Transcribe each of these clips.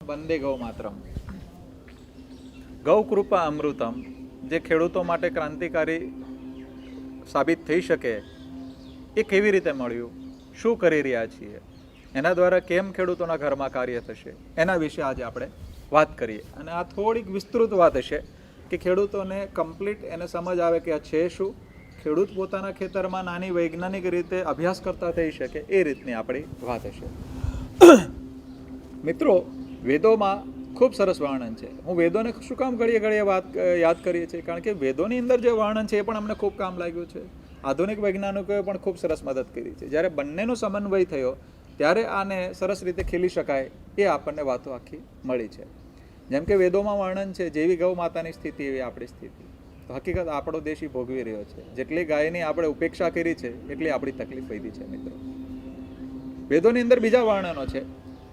વંદે ગૌ માતરમ. ગૌ કૃપા અમૃતમ જે ખેડૂતો માટે ક્રાંતિકારી સાબિત થઈ શકે એ કેવી રીતે મળ્યું, શું કરી રહ્યા છીએ, એના દ્વારા કેમ ખેડૂતોના ઘરમાં કાર્ય થશે, એના વિશે આજે આપણે વાત કરીએ. અને આ થોડીક વિસ્તૃત વાત હશે કે ખેડૂતોને કમ્પ્લીટ એને સમજ આવે કે આ છે શું, ખેડૂત પોતાના ખેતરમાં નાની વૈજ્ઞાનિક રીતે અભ્યાસ કરતા થઈ શકે એ રીતની આપણી વાત હશે. મિત્રો, વેદોમાં ખૂબ સરસ વર્ણન છે. હું વેદોને શું કામ ઘડીએ ઘડીએ વાત યાદ કરીએ છીએ, કારણ કે વેદોની અંદર જે વર્ણન છે એ પણ અમને ખૂબ કામ લાગ્યું છે. આધુનિક વૈજ્ઞાનિકોએ પણ ખૂબ સરસ મદદ કરી છે. જ્યારે બંનેનો સમન્વય થયો ત્યારે આને સરસ રીતે ખીલી શકાય એ આપણને વાતો આખી મળી છે. જેમ કે વેદોમાં વર્ણન છે, જેવી ગૌ માતાની સ્થિતિ એવી આપણી સ્થિતિ. તો હકીકત આપણો દેશ ભોગવી રહ્યો છે. જેટલી ગાયની આપણે ઉપેક્ષા કરી છે એટલી આપણી તકલીફ વધી છે. મિત્રો, વેદોની અંદર બીજા વર્ણનો છે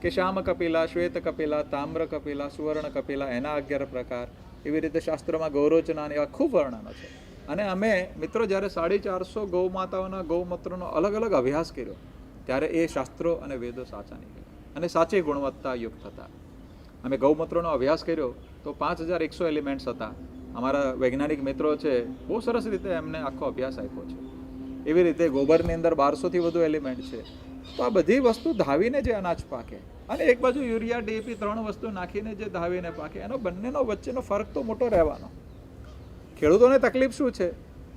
કે શ્યામ કપિલા, શ્વેત કપિલા, તામ્ર કપિલા, સુવર્ણ કપિલા, એના 11 પ્રકાર. એવી રીતે શાસ્ત્રોમાં ગૌરોચના એવા ખૂબ વર્ણનો છે. અને અમે મિત્રો જ્યારે 450 ગૌ માતાઓના ગૌમૂત્રનો અલગ અલગ અભ્યાસ કર્યો ત્યારે એ શાસ્ત્રો અને વેદો સાચા નીકળ્યા અને સાચી ગુણવત્તાયુક્ત હતા. અમે ગૌમૂત્રનો અભ્યાસ કર્યો તો 5100 એલિમેન્ટ્સ હતા. અમારા વૈજ્ઞાનિક મિત્રો છે, બહુ સરસ રીતે એમને આખો અભ્યાસ આપ્યો છે. એવી રીતે ગોબરની અંદર 1200થી વધુ એલિમેન્ટ છે. તો આ બધી વસ્તુ ધાવીને જે અનાજ પાકે અને એક બાજુ યુરિયા, ડીએપી 3 વસ્તુ નાખીને જે ધાવીને પાકે, એનો બંનેનો વચ્ચેનો ફરક તો મોટો રહેવાનો. ખેડૂતોને તકલીફ શું છે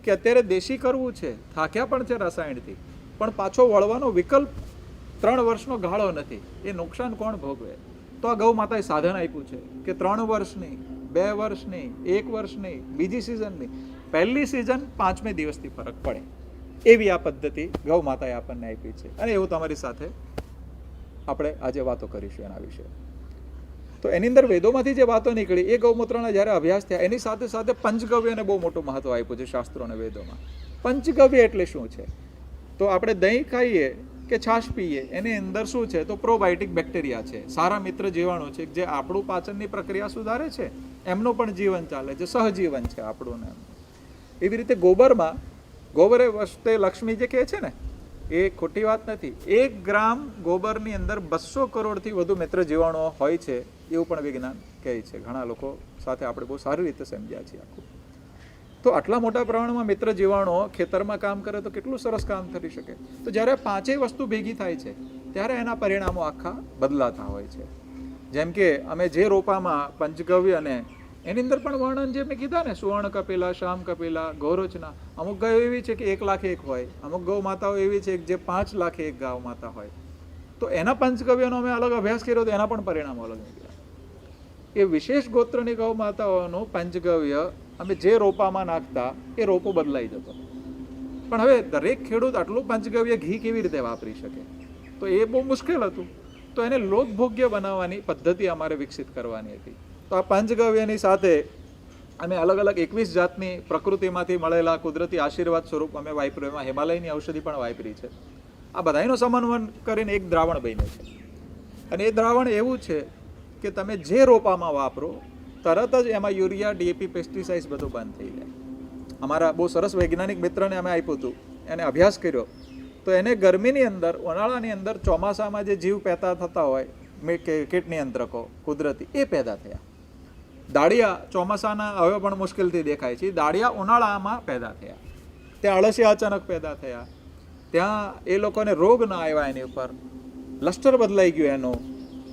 કે અત્યારે દેશી કરવું છે, થાક્યા પણ છે રસાયણથી, પણ પાછો વળવાનો વિકલ્પ 3 વર્ષનો ગાળો નથી. એ નુકસાન કોણ ભોગવે? તો આ ગૌ માતાએ સાધન આપ્યું છે કે 3 વર્ષ નહીં, 2 વર્ષ નહીં, 1 વર્ષ નહીં, બીજી સિઝન નહીં, પહેલી સિઝન 5મે દિવસથી ફરક પડે એવી આ પદ્ધતિ ગૌ માતાએ આપણને આપી છે. અને એવું તમારી સાથે આપણે આજે વાતો કરીશું એના વિશે. તો એની અંદર વેદોમાંથી જે વાતો નીકળી એ ગૌમૂત્રના જ્યારે અભ્યાસ થયા એની સાથે સાથે પંચગવ્યને બહુ મોટું મહત્વ આપ્યું છે શાસ્ત્રો અને વેદોમાં. પંચગવ્ય એટલે શું છે? તો આપણે દહીં ખાઈએ કે છાશ પીએ એની અંદર શું છે? તો પ્રોબાયોટિક બેક્ટેરિયા છે, સારા મિત્ર જીવાણુ છે જે આપણું પાચનની પ્રક્રિયા સુધારે છે, એમનું પણ જીવન ચાલે છે, સહજીવન છે આપણું ને. એવી રીતે ગોબરમાં, ગોબરે વસ્તે લક્ષ્મી જે કહે છે ને, એ ખોટી વાત નથી. 1 ગ્રામ ગોબરની અંદર 200 કરોડથી વધુ મિત્ર જીવાણુઓ હોય છે એવું પણ વિજ્ઞાન કહે છે. ઘણા લોકો સાથે આપણે બહુ સારી રીતે સમજ્યા છીએ આખું. તો આટલા મોટા પ્રમાણમાં મિત્ર જીવાણુઓ ખેતરમાં કામ કરે તો કેટલું સરસ કામ કરી શકે. તો જ્યારે 5 વસ્તુ ભેગી થાય છે ત્યારે એના પરિણામો આખા બદલાતા હોય છે. જેમ કે અમે જે રોપામાં પંચગવ્ય અને એની અંદર પણ વર્ણન જે મેં કીધા ને, સુવર્ણ કપિલા, શ્યામ કપિલા, ગૌરોચના, અમુક ગાયો એવી છે કે 1,00,001 હોય, અમુક ગૌ માતાઓ એવી છે જે 5,00,001 ગૌ માતા હોય. તો એના પંચગવ્યનો અમે અલગ અભ્યાસ કર્યો તો એના પણ પરિણામો અલગ નીકળ્યા. એ વિશેષ ગોત્રની ગૌ માતાઓનું પંચગવ્ય અમે જે રોપામાં નાખતા એ રોપો બદલાઈ જતો. પણ હવે દરેક ખેડૂત આટલું પંચગવ્ય ઘી કેવી રીતે વાપરી શકે? તો એ બહુ મુશ્કેલ હતું. તો એને લોકભોગ્ય બનાવવાની પદ્ધતિ અમારે વિકસિત કરવાની હતી. તો આ પંચગવ્યની સાથે અમે અલગ અલગ 21 જાતની પ્રકૃતિમાંથી મળેલા કુદરતી આશીર્વાદ સ્વરૂપ અમે વાપર્યું. એમાં હિમાલયની ઔષધિ પણ વાપરી છે. આ બધાનો સમન્વય કરીને એક દ્રાવણ બન્યું છે. અને એ દ્રાવણ એવું છે કે તમે જે રોપામાં વાપરો તરત જ એમાં યુરિયા, ડીએપી, પેસ્ટિસાઇડ્સ બધું બંધ થઈ જાય. અમારા બહુ સરસ વૈજ્ઞાનિક મિત્રને અમે આપ્યું હતું, એને અભ્યાસ કર્યો તો એને ગરમીની અંદર, ઉનાળાની અંદર, ચોમાસામાં જે જીવ પેદા થતા હોય કીટનિયંત્રકો કુદરતી, એ પેદા થયા. દાળિયા ચોમાસાના હવે પણ મુશ્કેલથી દેખાય છે, દાળિયા ઉનાળામાં પેદા થયા. ત્યાં અળસિયા અચાનક પેદા થયા, ત્યાં એ લોકોને રોગ ના આવ્યા, એની ઉપર લસ્ટર બદલાઈ ગયું એનું.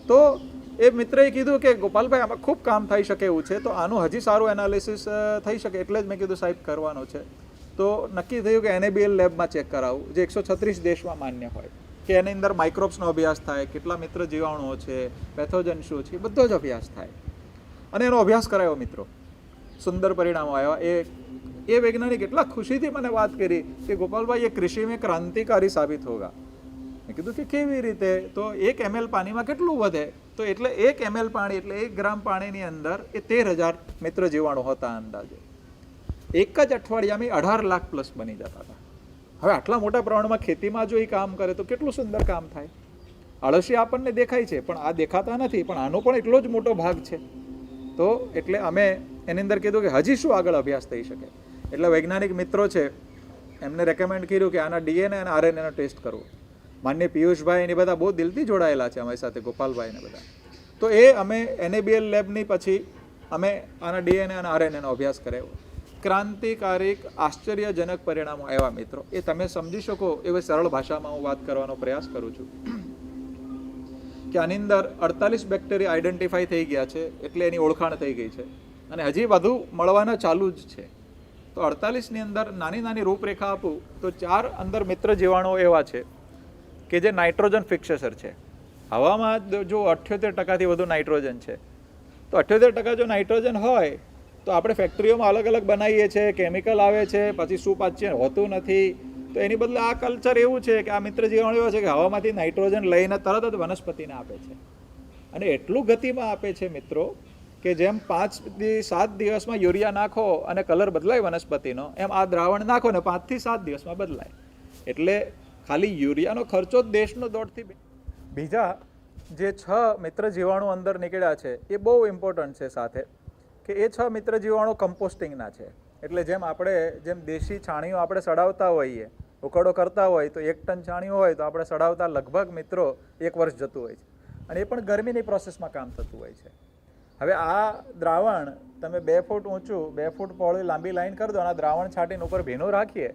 તો એ મિત્રએ કીધું કે ગોપાલભાઈ આમાં ખૂબ કામ થઈ શકે એવું છે, તો આનું હજી સારું એનાલિસિસ થઈ શકે. એટલે જ મેં કીધું સાહેબ કરવાનો છે. તો નક્કી થયું કે NABL લેબમાં ચેક કરાવું, જે 136 દેશમાં માન્ય હોય, કે એની અંદર માઇક્રોબ્સનો અભ્યાસ થાય, કેટલા મિત્ર જીવાણુઓ છે, પેથોજન શું છે, બધો જ અભ્યાસ થાય. અને એનો અભ્યાસ કરાયો મિત્રો, સુંદર પરિણામો આવ્યા. એ વૈજ્ઞાનિક એટલા ખુશીથી મને વાત કરી કે ગોપાલભાઈ એ કૃષિ મેં ક્રાંતિકારી સાબિત હોગા. મેં કીધું કે કેવી રીતે? તો 1 ml પાણીમાં કેટલું વધે? તો એટલે 1 ml પાણી એટલે 1 ગ્રામ પાણીની અંદર એ 13,000 મિત્ર જીવાણુ હતા અંદાજે. એક જ અઠવાડિયામાં 18 લાખ પ્લસ બની જતા હતા. હવે આટલા મોટા પ્રમાણમાં ખેતીમાં જો એ કામ કરે તો કેટલું સુંદર કામ થાય. અળસિયા આપણને દેખાય છે પણ આ દેખાતા નથી, પણ આનો પણ એટલો જ મોટો ભાગ છે. તો એટલે અમે એની અંદર કીધું કે હજી શું આગળ અભ્યાસ થઈ શકે. એટલે વૈજ્ઞાનિક મિત્રો છે એમને રેકમેન્ડ કર્યું કે આના DNA અને RNAનો ટેસ્ટ કરવો. માન્ય પિયુષભાઈ ને બધા બહુ દિલથી જોડાયેલા છે અમારી સાથે, ગોપાલભાઈ ને બધા. તો એ અમે NABL લેબની પછી અમે આના DNA અને RNAનો અભ્યાસ કરાવ્યો. ક્રાંતિકારિક આશ્ચર્યજનક પરિણામો આવ્યા મિત્રો. એ તમે સમજી શકો એવી સરળ ભાષામાં હું વાત કરવાનો પ્રયાસ કરું છું કે આની અંદર 48 બેક્ટેરિયા આઈડેન્ટિફાઈ થઈ ગયા છે, એટલે એની ઓળખાણ થઈ ગઈ છે અને હજી વધુ મળવાના ચાલુ જ છે. તો 48ની અંદર નાની નાની રૂપરેખા આપું તો 4 અંદર મિત્ર જીવાણુઓ એવા છે કે જે નાઇટ્રોજન ફિક્સેસર છે. હવામાં જો 78% વધુ નાઇટ્રોજન છે, તો 78% જો નાઇટ્રોજન હોય તો આપણે ફેક્ટરીઓમાં અલગ અલગ બનાવીએ છીએ, કેમિકલ આવે છે, પછી સુપાચ્ય હોતું નથી. તો એની બદલે આ કલ્ચર એવું છે કે આ મિત્ર જીવાણુ એવા છે કે હવામાંથી નાઇટ્રોજન લઈને તરત જ વનસ્પતિને આપે છે અને એટલું ગતિમાં આપે છે મિત્રો કે જેમ 5 થી 7 દિવસમાં યુરિયા નાખો અને કલર બદલાય વનસ્પતિનો, એમ આ દ્રાવણ નાખો ને 5 થી 7 દિવસમાં બદલાય. એટલે ખાલી યુરિયાનો ખર્ચો જ દેશનો 1.5 થી બીજા જે 6 મિત્ર જીવાણુ અંદર નીકળ્યા છે એ બહુ ઇમ્પોર્ટન્ટ છે સાથે, કે એ 6 મિત્ર જીવાણુ કમ્પોસ્ટિંગના છે. એટલે જેમ દેશી છાણીઓ આપણે સડાવતા હોઈએ, ઉકળો કરતા હોય તો 1 ટન છાણીઓ હોય તો આપણે સડાવતા લગભગ મિત્રો 1 વર્ષ જતું હોય છે અને એ પણ ગરમીની પ્રોસેસમાં કામ થતું હોય છે. હવે આ દ્રાવણ તમે 2 ફૂટ ઊંચું 2 ફૂટ પહોળી લાંબી લાઈન કરી દો અને આ દ્રાવણ છાંટીને ઉપર ભીનું રાખીએ,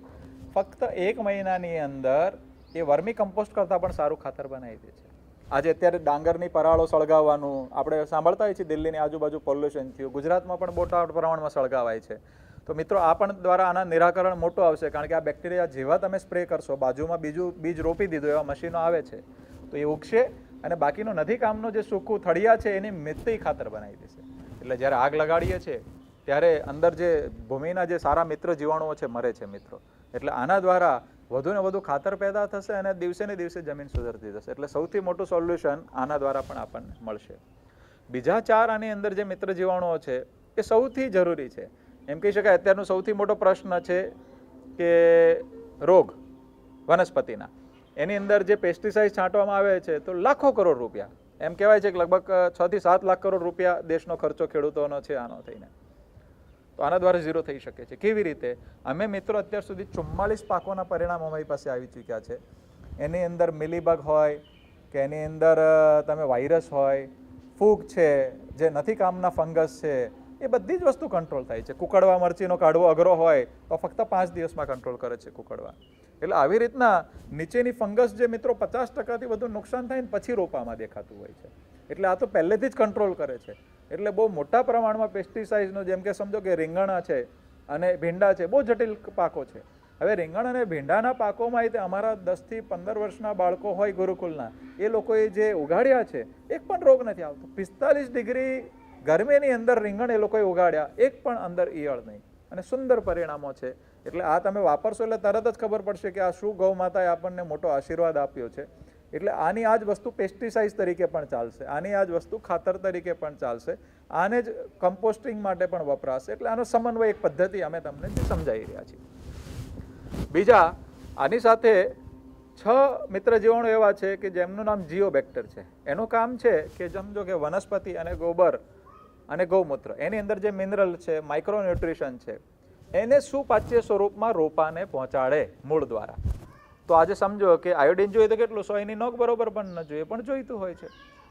ફક્ત 1 મહિનાની અંદર એ વર્મી કમ્પોસ્ટ કરતાં પણ સારું ખાતર બનાવી દે છે. આજે અત્યારે ડાંગરની પરાળો સળગાવવાનું આપણે સાંભળતા હોઈએ છીએ, દિલ્હીની આજુબાજુ પોલ્યુશન થયું, ગુજરાતમાં પણ મોટા પ્રમાણમાં સળગાવાય છે. તો મિત્રો આ પણ દ્વારા આના નિરાકરણ મોટું આવશે, કારણ કે આ બેક્ટેરિયા જેવા તમે સ્પ્રે કરશો, બાજુમાં બીજું બીજ રોપી દીધું એવા મશીનો આવે છે તો એ ઉગશે અને બાકીનો નથી કામનો જે સૂકું થળિયા છે એની મિત્તી ખાતર બનાવી દેશે. એટલે જ્યારે આગ લગાડીએ છીએ ત્યારે અંદર જે ભૂમિના જે સારા મિત્ર જીવાણુઓ છે મરે છે મિત્રો. એટલે આના દ્વારા વધુ ને વધુ ખાતર પેદા થશે અને દિવસે ને દિવસે જમીન સુધરતી થશે. એટલે સૌથી મોટું સોલ્યુશન આના દ્વારા પણ આપણને મળશે. બીજા 4 આની અંદર જે મિત્ર જીવાણુઓ છે એ સૌથી જરૂરી છે. એમ કહી શકાય અત્યારનો સૌથી મોટો પ્રશ્ન છે કે રોગ વનસ્પતિના. એની અંદર જે પેસ્ટિસાઇડ છાંટવામાં આવે છે તો લાખો કરોડ રૂપિયા, એમ કહેવાય છે કે લગભગ 6 થી 7 લાખ કરોડ રૂપિયા દેશનો ખર્ચો ખેડૂતોનો છે આનો થઈને. તો આના દ્વારા ઝીરો થઈ શકે છે. કેવી રીતે? અમે મિત્રો અત્યાર સુધી 44 પાકોના પરિણામ અમારી પાસે આવી ચૂક્યા છે. એની અંદર મિલીબગ હોય કે એની અંદર તમે વાયરસ હોય, ફૂગ છે, જે નથી કામના ફંગસ છે, એ બધી જ વસ્તુ કંટ્રોલ થાય છે. કુકડવા મરચીનો કાઢવો અઘરો હોય તો ફક્ત 5 દિવસમાં કંટ્રોલ કરે છે કુકડવા. એટલે આવી રીતના નીચેની ફંગસ જે મિત્રો 50%થી વધુ નુકસાન થાય ને પછી રોપામાં દેખાતું હોય છે. એટલે આ તો પહેલેથી જ કંટ્રોલ કરે છે. એટલે બહુ મોટા પ્રમાણમાં પેસ્ટિસાઇડનો, જેમ કે સમજો કે રીંગણા છે અને ભીંડા છે, બહુ જટિલ પાકો છે. હવે રીંગણ અને ભીંડાના પાકોમાં અમારા 10 થી 15 વર્ષના બાળકો હોય ગુરુકુલના, એ લોકોએ જે ઉગાડ્યા છે એક પણ રોગ નથી આવતો. 45 ડિગ્રી ગરમીની અંદર રીંગણ એ લોકોએ ઉગાડ્યા, એક પણ અંદર ઈયળ નહીં અને સુંદર પરિણામો છે. એટલે આ તમે વાપરશો એટલે તરત જ ખબર પડશે કે આ શું ગૌ માતાએ આપણને મોટો આશીર્વાદ આપ્યો છે. એટલે આની આ જ વસ્તુ પેસ્ટિસાઇડ તરીકે પણ ચાલશે, આની આ જ વસ્તુ ખાતર તરીકે પણ ચાલશે, આને જ કમ્પોસ્ટિંગ માટે પણ વપરાશે. એટલે આનો સમન્વય એક પદ્ધતિ અમે તમને સમજાવી રહ્યા છીએ. બીજા આની સાથે 6 મિત્ર જીવાણુ એવા છે કે જેમનું નામ જીઓબેક્ટર છે. એનું કામ છે કે સમજો કે વનસ્પતિ અને ગોબર અને ગૌમૂત્ર, એની અંદર જે મિનરલ છે, માઇક્રોન્યુટ્રિશન છે, એને સુપાચ્ય સ્વરૂપમાં રોપાને પહોંચાડે મૂળ દ્વારા. તો આજે સમજો કે આયોડિન જોઈએ તો કેટલું 100ની નોક બરોબર પણ ન જોઈએ, પણ જોઈતું હોય છે.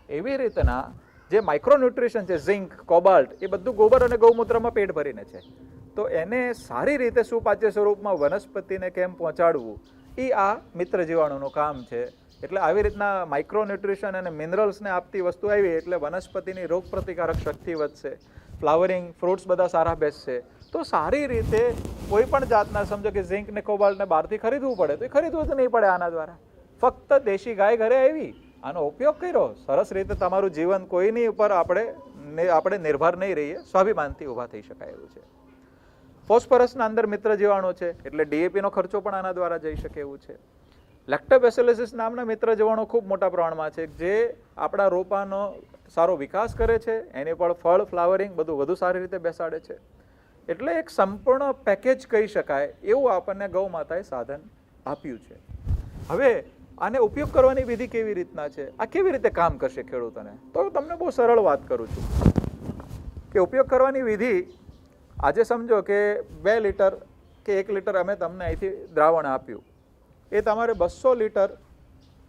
એવી રીતના જે માઇક્રોન્યુટ્રિશન છે, ઝિંક, કોબાલ્ટ, એ બધું ગોબર અને ગૌમૂત્રમાં પેટ ભરીને છે. તો એને સારી રીતે સુપાચ્ય સ્વરૂપમાં વનસ્પતિને કેમ પહોંચાડવું, એ આ મિત્ર જીવાણુનું કામ છે. એટલે આવી રીતના માઇક્રોન્યુટ્રિશન અને મિનરલ્સને આપતી વસ્તુ આવી એટલે વનસ્પતિની રોગ પ્રતિકારક શક્તિ વધશે, ફ્લાવરિંગ, ફ્રૂટ્સ બધા સારા બેસશે. તો સારી રીતે કોઈ પણ જાતના સમજો કે ઝિંક ને કોબાલ્ટને બહારથી ખરીદવું પડે તો એ ખરીદવું જ નહીં પડે આના દ્વારા. ફક્ત દેશી ગાય ઘરે આવી, આનો ઉપયોગ કર્યો, સરસ રીતે તમારું જીવન કોઈની ઉપર આપણે નિર્ભર નહીં રહીએ, સ્વાભિમાનથી ઊભા થઈ શકાય એવું છે. ફોસ્ફરસના અંદર મિત્ર જીવાણુ છે એટલે ડીએપીનો ખર્ચો પણ આના દ્વારા જઈ શકે એવું છે. લેક્ટોબેસિલસ નામના મિત્ર જીવાણુ ખૂબ મોટા પ્રમાણમાં છે જે આપણા રોપાનો સારો વિકાસ કરે છે, એની પર ફળ, ફ્લાવરિંગ બધું વધુ સારી રીતે બેસાડે છે. એટલે એક સંપૂર્ણ પેકેજ કહી શકાય એવું આપણને ગૌ માતાએ સાધન આપ્યું છે. હવે આને ઉપયોગ કરવાની વિધિ કેવી રીતના છે, આ કેવી રીતે કામ કરશે ખેડૂતોને, તો તમને બહુ સરળ વાત કરું છું કે ઉપયોગ કરવાની વિધિ. આજે સમજો કે 2 લીટર કે 1 લીટર અમે તમને અહીંથી દ્રાવણ આપ્યું, એ તમારે 200 લીટર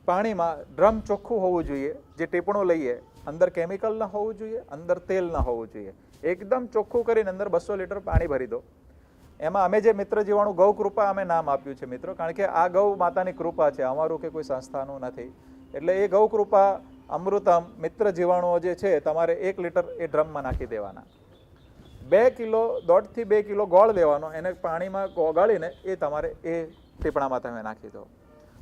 પાણીમાં, ડ્રમ ચોખ્ખું હોવું જોઈએ, જે ટીપણું લઈએ અંદર કેમિકલ ના હોવું જોઈએ, અંદર તેલ ના હોવું જોઈએ. એકદમ ચોખ્ખું કરીને અંદર 200 લીટર પાણી ભરી દો. એમાં અમે જે મિત્ર જીવાણુ ગૌ કૃપા અમે નામ આપ્યું છે મિત્રો, કારણ કે આ ગૌ માતાની કૃપા છે, અમારું કે કોઈ સંસ્થાનું નથી. એટલે એ ગૌ કૃપા અમૃતમ મિત્ર જીવાણુઓ જે છે તમારે 1 લીટર એ ડ્રમમાં નાખી દેવાના. 2 કિલો 1.5 થી 2 કિલો ગોળ લેવાનો, એને પાણીમાં ઓગાળીને એ તમારે એ ટીપણામાં તમે નાખી દો.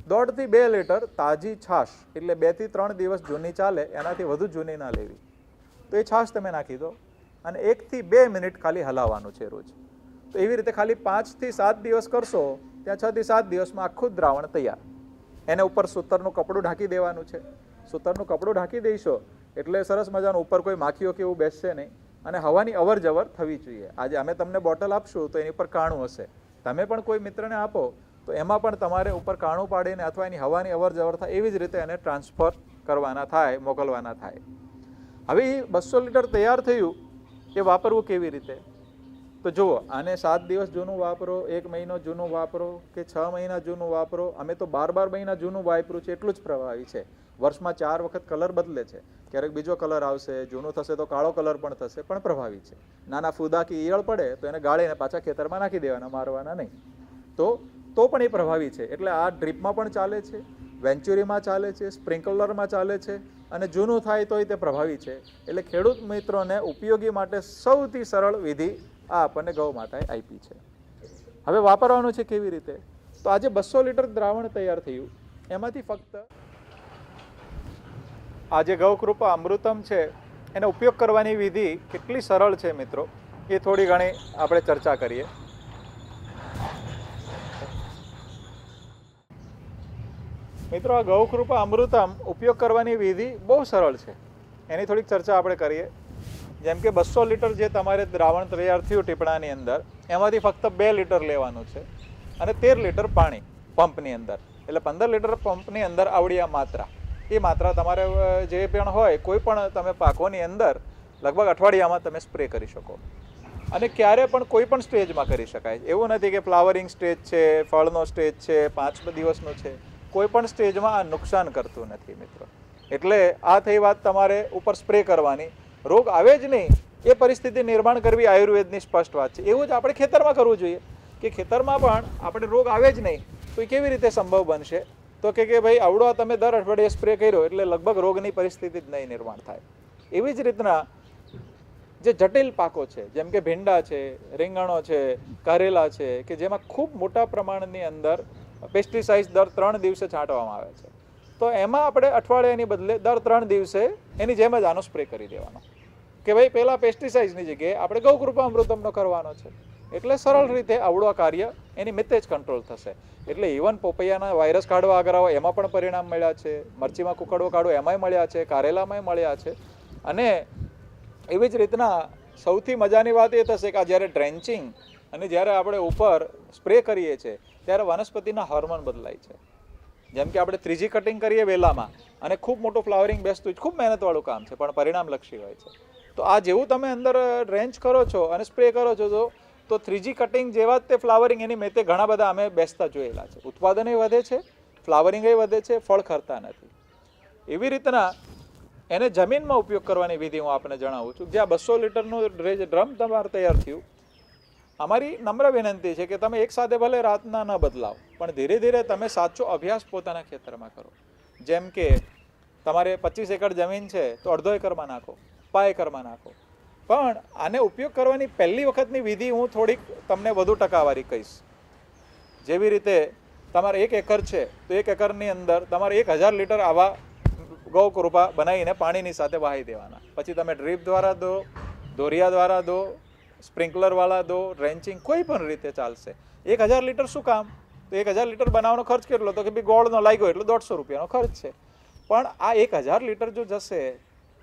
1.5 થી 2 લીટર તાજી છાશ, એટલે 2 થી 3 દિવસ જૂની ચાલે, એનાથી વધુ જૂની ના લેવી. તો એ છાશ તમે નાખી દો અને 1 થી 2 મિનિટ ખાલી હલાવવાનું છે રોજ. તો એવી રીતે ખાલી 5 થી 7 દિવસ કરશો, ત્યાં 6 થી 7 દિવસમાં આખું દ્રાવણ તૈયાર. એને ઉપર સૂતરનું કપડું ઢાંકી દેવાનું છે. સૂતરનું કપડું ઢાંકી દઈશો એટલે સરસ મજાનું ઉપર કોઈ માખીઓ કે એવું બેસશે નહીં અને હવાની અવર જવર થવી જોઈએ. આજે અમે તમને બોટલ આપશું તો એની ઉપર કાણું હશે, તમે પણ કોઈ મિત્રને આપો તો એમાં પણ તમારે ઉપર કાણું પાડીને અથવા એની હવાની અવર જવર થાય એવી જ રીતે એને ટ્રાન્સફર કરવાના થાય, મોકલવાના થાય. હવે એ 200 લીટર તૈયાર થયું, એ વાપરવું કેવી રીતે? તો જુઓ, આને 7 દિવસ જૂનું વાપરો, 1 મહિનો જૂનું વાપરો કે 6 મહિના જૂનું વાપરો. અમે તો 12 મહિના જૂનું વાપર્યું છે, એટલું જ પ્રભાવી છે. વર્ષમાં 4 વખત કલર બદલે છે, ક્યારેક બીજો કલર આવશે, જૂનું થશે તો કાળો કલર પણ થશે, પણ પ્રભાવી છે. નાના ફૂદા કે ઈયળ પડે તો એને ગાળીને પાછા ખેતરમાં નાખી દેવાના, મારવાના નહીં. તો પણ એ પ્રભાવી છે. એટલે આ ડ્રીપમાં પણ ચાલે છે, વેન્ચુરીમાં ચાલે છે, સ્પ્રિંકલરમાં ચાલે છે અને જૂનું થાય તોય તે પ્રભાવી છે. એટલે ખેડૂત મિત્રોને ઉપયોગી માટે સૌથી સરળ વિધિ આ આપણને ગૌ માતાએ આપી છે. હવે વાપરવાનું છે કેવી રીતે? તો આજે 200 લીટર દ્રાવણ તૈયાર થયું, એમાંથી ફક્ત આ જે ગૌ કૃપા અમૃતમ છે એનો ઉપયોગ કરવાની વિધિ કેટલી સરળ છે મિત્રો, એ થોડી ઘણી આપણે ચર્ચા કરીએ. મિત્રો, આ ગૌ કૃપા અમૃતમ ઉપયોગ કરવાની વિધિ બહુ સરળ છે, એની થોડીક ચર્ચા આપણે કરીએ. જેમ કે 200 લીટર જે તમારે દ્રાવણ તૈયાર થયું ટીપણાની અંદર, એમાંથી ફક્ત 2 લીટર લેવાનું છે અને 13 લીટર પાણી પંપની અંદર, એટલે 15 લીટર પંપની અંદર આવડી આ માત્રા. એ માત્રા તમારે જે પણ હોય, કોઈ પણ તમે પાકોની અંદર લગભગ અઠવાડિયામાં તમે સ્પ્રે કરી શકો. અને ક્યારે પણ કોઈ પણ સ્ટેજમાં કરી શકાય. એવું નથી કે ફ્લાવરિંગ સ્ટેજ છે, ફળનો સ્ટેજ છે, 5 દિવસનો છે, કોઈ પણ સ્ટેજમાં આ નુકસાન કરતું નથી મિત્રો. એટલે આ થઈ વાત તમારે ઉપર સ્પ્રે કરવાની. રોગ આવે જ નહીં એ પરિસ્થિતિ નિર્માણ કરવી આયુર્વેદની સ્પષ્ટ વાત છે. એવું જ આપણે ખેતરમાં કરવું જોઈએ કે ખેતરમાં પણ આપણે રોગ આવે જ નહીં તો એ કેવી રીતે સંભવ બનશે? તો કે ભાઈ આવડો તમે દર અઠવાડિયે સ્પ્રે કર્યો એટલે લગભગ રોગની પરિસ્થિતિ જ નહીં નિર્માણ થાય. એવી જ રીતના જે જટિલ પાકો છે, જેમ કે ભીંડા છે, રીંગણો છે, કારેલા છે, કે જેમાં ખૂબ મોટા પ્રમાણની અંદર પેસ્ટિસાઇડ દર 3 દિવસે છાંટવામાં આવે છે, તો એમાં આપણે અઠવાડિયાની બદલે દર 3 દિવસે એની જેમ જ આનો સ્પ્રે કરી દેવાનો કે ભાઈ પહેલા પેસ્ટિસાઇડની જગ્યાએ આપણે ગૌ કૃપા અમૃતમનો કરવાનો છે. એટલે સરળ રીતે આવડું કાર્ય એની મિતે જ કંટ્રોલ થશે. એટલે ઇવન પોપૈયાના વાયરસ કાઢવા આગળ આવો એમાં પણ પરિણામ મળ્યા છે, મરચીમાં કુકડવો કાઢવો એમાંય મળ્યા છે, કારેલામાંય મળ્યા છે. અને એવી જ રીતના સૌથી મજાની વાત એ થશે કે જ્યારે ડ્રેન્ચિંગ અને જ્યારે આપણે ઉપર સ્પ્રે કરીએ છીએ ત્યારે વનસ્પતિના હોર્મોન બદલાય છે. જેમ કે આપણે 3G કટિંગ કરીએ વેલામાં અને ખૂબ મોટું ફ્લાવરિંગ બેસતું, ખૂબ મહેનતવાળું કામ છે પણ પરિણામલક્ષી હોય છે. તો આ જેવું તમે અંદર ડ્રેન્ચ કરો છો અને સ્પ્રે કરો છો તો 3G કટિંગ જેવા જ તે ફ્લાવરિંગ એની મેતે ઘણા બધા અમે બેસતા જોયેલા છે. ઉત્પાદનય વધે છે, ફ્લાવરિંગય વધે છે, ફળ ખરતા નથી. એવી રીતના એને જમીનમાં ઉપયોગ કરવાની વિધિ હું આપને જણાવું છું. જ્યાં 200 લીટરનું ડ્રમ તમારે તૈયાર થયું, અમારી નમ્ર વિનંતી છે કે તમે એક સાથે ભલે રાતના ન બદલાવ, પણ ધીરે ધીરે તમે સાચો અભ્યાસ પોતાના ખેતરમાં કરો. જેમ કે તમારે 25 એકર જમીન છે તો અડધો એકરમાં નાખો, 5 એકરમાં નાખો. પણ આને ઉપયોગ કરવાની પહેલી વખતની વિધિ હું થોડીક તમને વધુ ટકાવારી કહીશ. જેવી રીતે તમારે 1 એકર છે તો 1 એકરની અંદર તમારે 1000 લીટર આવા ગૌ કૃપા બનાવીને પાણીની સાથે વહાવી દેવાના. પછી તમે ડ્રીપ દ્વારા દો, દોરિયા દ્વારા દો, સ્પ્રિંકલરવાળા દો, ડ્રેન્ચિંગ, કોઈ પણ રીતે ચાલશે. 1000 લીટર શું કામ? તો 1000 લીટર બનાવવાનો ખર્ચ કેટલો? તો કે ભાઈ ગોળનો લાગ્યો એટલે 150 રૂપિયાનો ખર્ચ છે. પણ આ 1000 લીટર જો જશે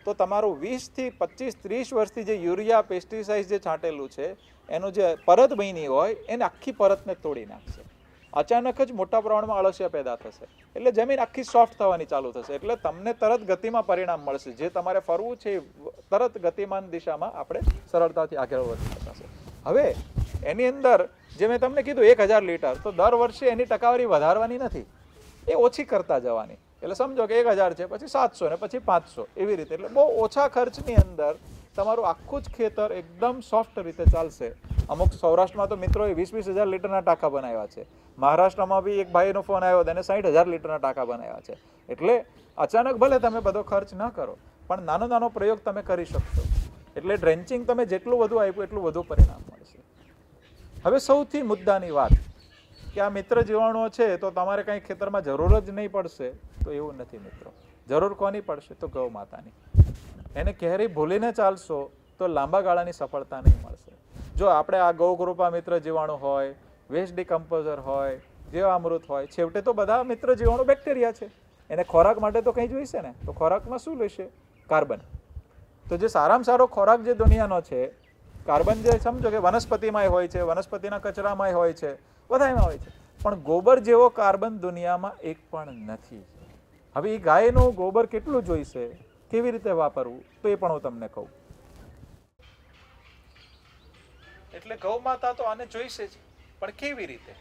તો તમારું 20 થી 25, 30 વર્ષથી જે યુરિયા પેસ્ટિસાઇડ જે છાંટેલું છે એનું જે પરત બની હોય એને આખી પરતને તોડી નાખશે. અચાનક જ મોટા પ્રમાણમાં અળસિયા પેદા થશે એટલે જમીન આખી સોફ્ટ થવાની ચાલુ થશે. એટલે તમને તરત ગતિમાં પરિણામ મળશે. જે તમારે ફરવું છે તરત ગતિમાન દિશામાં આપણે સરળતાથી આગળ વધી શકાશે. હવે એની અંદર જે મેં તમને કીધું 1000 લીટર, તો દર વર્ષે એની ટકાવારી વધારવાની નથી, એ ઓછી કરતા જવાની. એટલે સમજો કે 1000 છે, પછી 700 ને પછી 500 એવી રીતે. એટલે બહુ ઓછા ખર્ચની અંદર તમારું આખું જ ખેતર એકદમ સોફ્ટ રીતે ચાલશે. અમુક સૌરાષ્ટ્રમાં તો મિત્રો 20,000 લીટરના ટાંકા બનાવ્યા છે. મહારાષ્ટ્રમાં બી એક ભાઈનો ફોન આવ્યો, તેને 60,000 લીટરના ટાંકા બનાવ્યા છે. એટલે અચાનક ભલે તમે બધો ખર્ચ ન કરો, પણ નાનો નાનો પ્રયોગ તમે કરી શકશો. એટલે ડ્રેન્ચિંગ તમે જેટલું વધુ આપ્યું એટલું વધુ પરિણામ મળશે. હવે સૌથી મુદ્દાની વાત કે આ મિત્ર જીવાણુઓ છે તો તમારે કંઈ ખેતરમાં જરૂર જ નહીં પડશે, તો એવું નથી મિત્રો. જરૂર કોની પડશે? તો ગૌ માતાની. એને ક્યારેય ભૂલીને ચાલશો તો લાંબા ગાળાની સફળતા નહીં મળશે. જો આપણે આ ગૌ કૃપા મિત્ર જીવાણુ હોય, વેસ્ટ ડિકમ્પોઝર હોય, જીવામૃત હોય, છેવટે તો બધા મિત્ર જીવાણુ બેક્ટેરિયા છે. એને ખોરાક માટે તો કંઈ જોઈશે ને, તો ખોરાકમાં શું લેશે? કાર્બન. તો જે સારામાં સારો ખોરાક જે દુનિયાનો છે, કાર્બન જે સમજો કે વનસ્પતિમાંય હોય છે, વનસ્પતિના કચરામાંય હોય છે, બધામાં હોય છે, પણ ગોબર જેવો કાર્બન દુનિયામાં એક પણ નથી. હવે એ ગાયનું ગોબર કેટલું જોઈશે, કેવી રીતે વાપરવું, તો એ પણ હું તમને કહું. એટલે ગૌ માતા તો આને જોઈશે જ, પણ કેવી રીતે?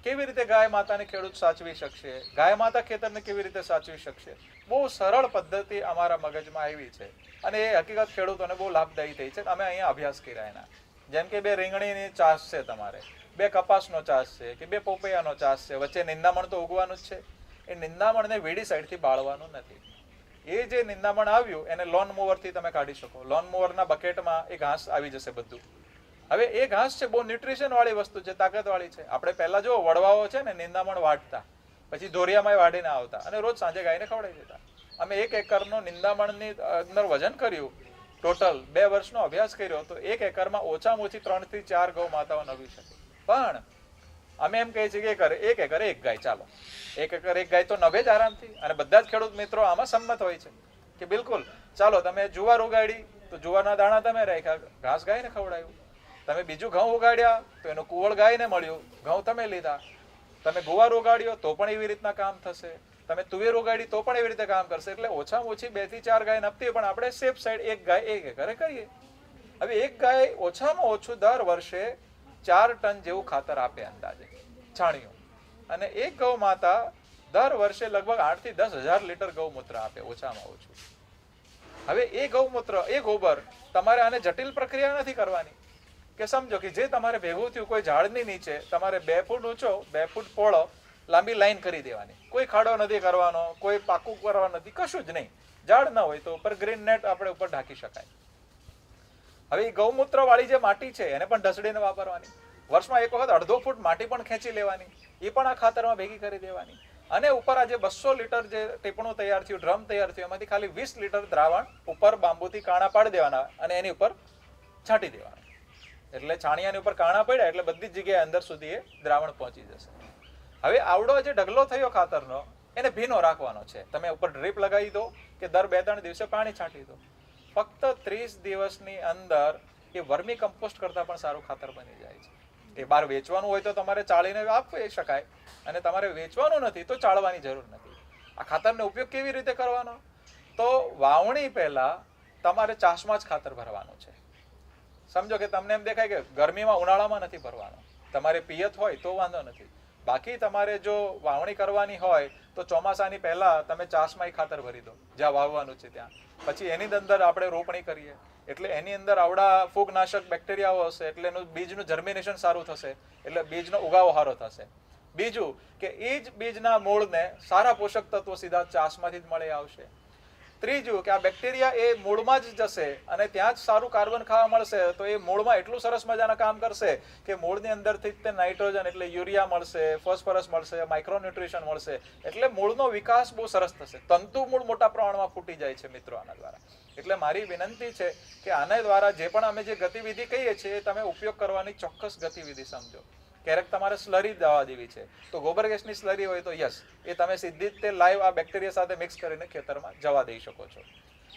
કેવી રીતે ગાય માતાને ખેડૂત સાચવી શકશે? ગાય માતા ખેતરને કેવી રીતે સાચવી શકશે? બહુ સરળ પદ્ધતિ અમારા મગજમાં આવી છે અને એ હકીકત ખેડૂતોને બહુ લાભદાયી થઈ છે. અમે અહીંયા અભ્યાસ કર્યા એના. જેમ કે 2 રીંગણીની ચાસ છે તમારે, 2 કપાસનો ચાસ છે કે 2 પોપૈયાનો ચાસ છે, વચ્ચે નિંદામણ તો ઉગવાનું જ છે. એ નિંદામણને વીડી સાઈડથી બાળવાનું નથી. એ જે નિંદામણ આવ્યું એને લોન મૂવરથી તમે કાઢી શકો. લોન મૂવરના બકેટમાં એ ઘાસ આવી જશે બધું. હવે એ ઘાસ છે બહુ ન્યુટ્રિશન વાળી વસ્તુ છે, તાકાતવાળી છે. આપણે પહેલા જો વડવાઓ છે ને નિંદામણ વાટતા, પછી દોરિયામાં વાડીને આવતા અને રોજ સાંજે ગાયને ખવડાવી દેતા. અમે 1 એકરનો નિંદામણની અંદર વજન કર્યું, ટોટલ 2 વર્ષનો અભ્યાસ કર્યો, તો 1 એકરમાં ઓછામાં ઓછી 3 થી 4 ગૌ માતાઓ નવી શકે. પણ અમે એમ કહીએ છીએ કે 1 એકરે 1 ગાય. ચાલો 1 એકર 1 ગાય તો નભે જ આરામથી. અને બધા જ ખેડૂત મિત્રો આમાં સંમત હોય છે કે બિલકુલ ચાલો તમે જુવાર ઉગાડી તો જુવારના દાણા તમે રાખ્યા, ઘાસ ગાયને ખવડાવ્યું. તમે બીજું ઘઉં ઉગાડ્યા તો એનું કુવળ ગાયને મળ્યું, ઘઉં તમે લીધા. તમે ગુવાર ઉગાડ્યો તો પણ એવી રીતના કામ થશે. તમે તુવેર ઉગાડી તો પણ એવી રીતે કામ કરશે. એટલે ઓછામાં ઓછી 2 થી 4 ગાય નપતી, પણ આપણે સેફ સાઈડ 1 ગાય 1 એકરે કરીએ. હવે 1 ગાય ઓછામાં ઓછું દર વર્ષે 4 ટન જેવું ખાતર આપે અંદાજે, છાણિયું. અને 1 ગૌ માતા દર વર્ષે લગભગ 8 થી 10,000 લીટર ગૌમૂત્ર આપે ઓછામાં ઓછું. હવે એ ગૌમૂત્ર, એ ગોબર, તમારે આને જટિલ પ્રક્રિયા નથી કરવાની. કે સમજો કે જે તમારે ભેગું થયું કોઈ ઝાડની નીચે, તમારે 2 ફૂટ ઊંચો 2 ફૂટ પહોળો લાંબી લાઈન કરી દેવાની. કોઈ ખાડો નથી કરવાનો, કોઈ પાકું કરવાનું નથી, કશું જ નહીં. ઝાડ ના હોય તો ઉપર ગ્રીન નેટ આપણે ઉપર ઢાંકી શકાય. હવે એ ગૌમૂત્ર વાળી જે માટી છે એને પણ ઢસડીને વાપરવાની. વર્ષમાં 1 વખત 1/2 ફૂટ માટી પણ ખેંચી લેવાની, એ પણ આ ખાતરમાં ભેગી કરી દેવાની. અને ઉપર આ જે 200 લીટર જે ટીપણું તૈયાર થયું, ડ્રમ તૈયાર થયું, એમાંથી ખાલી 20 લીટર દ્રાવણ ઉપર બાંબુથી કાણા પાડી દેવાના અને એની ઉપર છાંટી દેવાના. એટલે છાણિયાની ઉપર કાણા પડ્યા એટલે બધી જ જગ્યાએ અંદર સુધી એ દ્રાવણ પહોંચી જશે. હવે આવડો જે ઢગલો થયો ખાતરનો, એને ભીનો રાખવાનો છે. તમે ઉપર ડ્રીપ લગાવી દો કે દર 2-3 દિવસે પાણી છાંટી દો. ફક્ત 30 દિવસની અંદર એ વર્મી કમ્પોસ્ટ કરતાં પણ સારું ખાતર બની જાય છે. એ બહાર વેચવાનું હોય તો તમારે ચાળીને આપી શકાય, અને તમારે વેચવાનું નથી તો ચાળવાની જરૂર નથી. આ ખાતરનો ઉપયોગ કેવી રીતે કરવાનો? તો વાવણી પહેલા તમારે ચાસમાં જ ખાતર ભરવાનું છે. સમજો કે તમને એમ દેખાય કે ગરમીમાં ઉનાળામાં નથી ભરવાનું, તમારે પિયત હોય તો વાંધો નથી. બાકી તમારે જો વાવણી કરવાની હોય તો ચોમાસાની પહેલા તમે ચાસમાં ખાતર ભરી દો જ્યાં વાવવાનું છે ત્યાં. પછી એની અંદર આપણે રોપણી કરીએ એટલે એની અંદર આવડા ફૂગનાશક બેક્ટેરિયાઓ હશે, એટલે એનું બીજનું જર્મિનેશન સારું થશે, એટલે બીજનો ઉગાવો સારો થશે. બીજું કે એ જ બીજના મૂળને સારા પોષક તત્વો સીધા ચાસમાંથી જ મળી આવશે. ત્રીજું કે આ બેક્ટેરિયા એ મૂળમાં જ જશે અને ત્યાં જ સારું કાર્બન ખાવા મળશે, તો એ મૂળમાં એટલું સરસ મજાના કામ કરશે કે મૂળની અંદરથી તે નાઇટ્રોજન એટલે યુરિયા મળશે, ફોસ્ફરસ મળશે, માઇક્રોન્યુટ્રિશન મળશે, એટલે મૂળનો વિકાસ બહુ સરસ થશે. તંતુ મૂળ મોટા પ્રમાણમાં ફૂટી જાય છે મિત્રો આના દ્વારા. એટલે મારી વિનંતી છે કે આના દ્વારા જે પણ અમે જે ગતિવિધિ કહીએ છીએ એ તમે ઉપયોગ કરવાની ચોક્કસ ગતિવિધિ સમજો. ક્યારેક તમારે સ્લરી દવા દેવી છે તો ગોબર ગેસની સ્લરી હોય તો યસ, એ તમે સીધી જ તે લાઈવ આ બેક્ટેરિયા સાથે મિક્સ કરીને ખેતરમાં જવા દઈ શકો છો.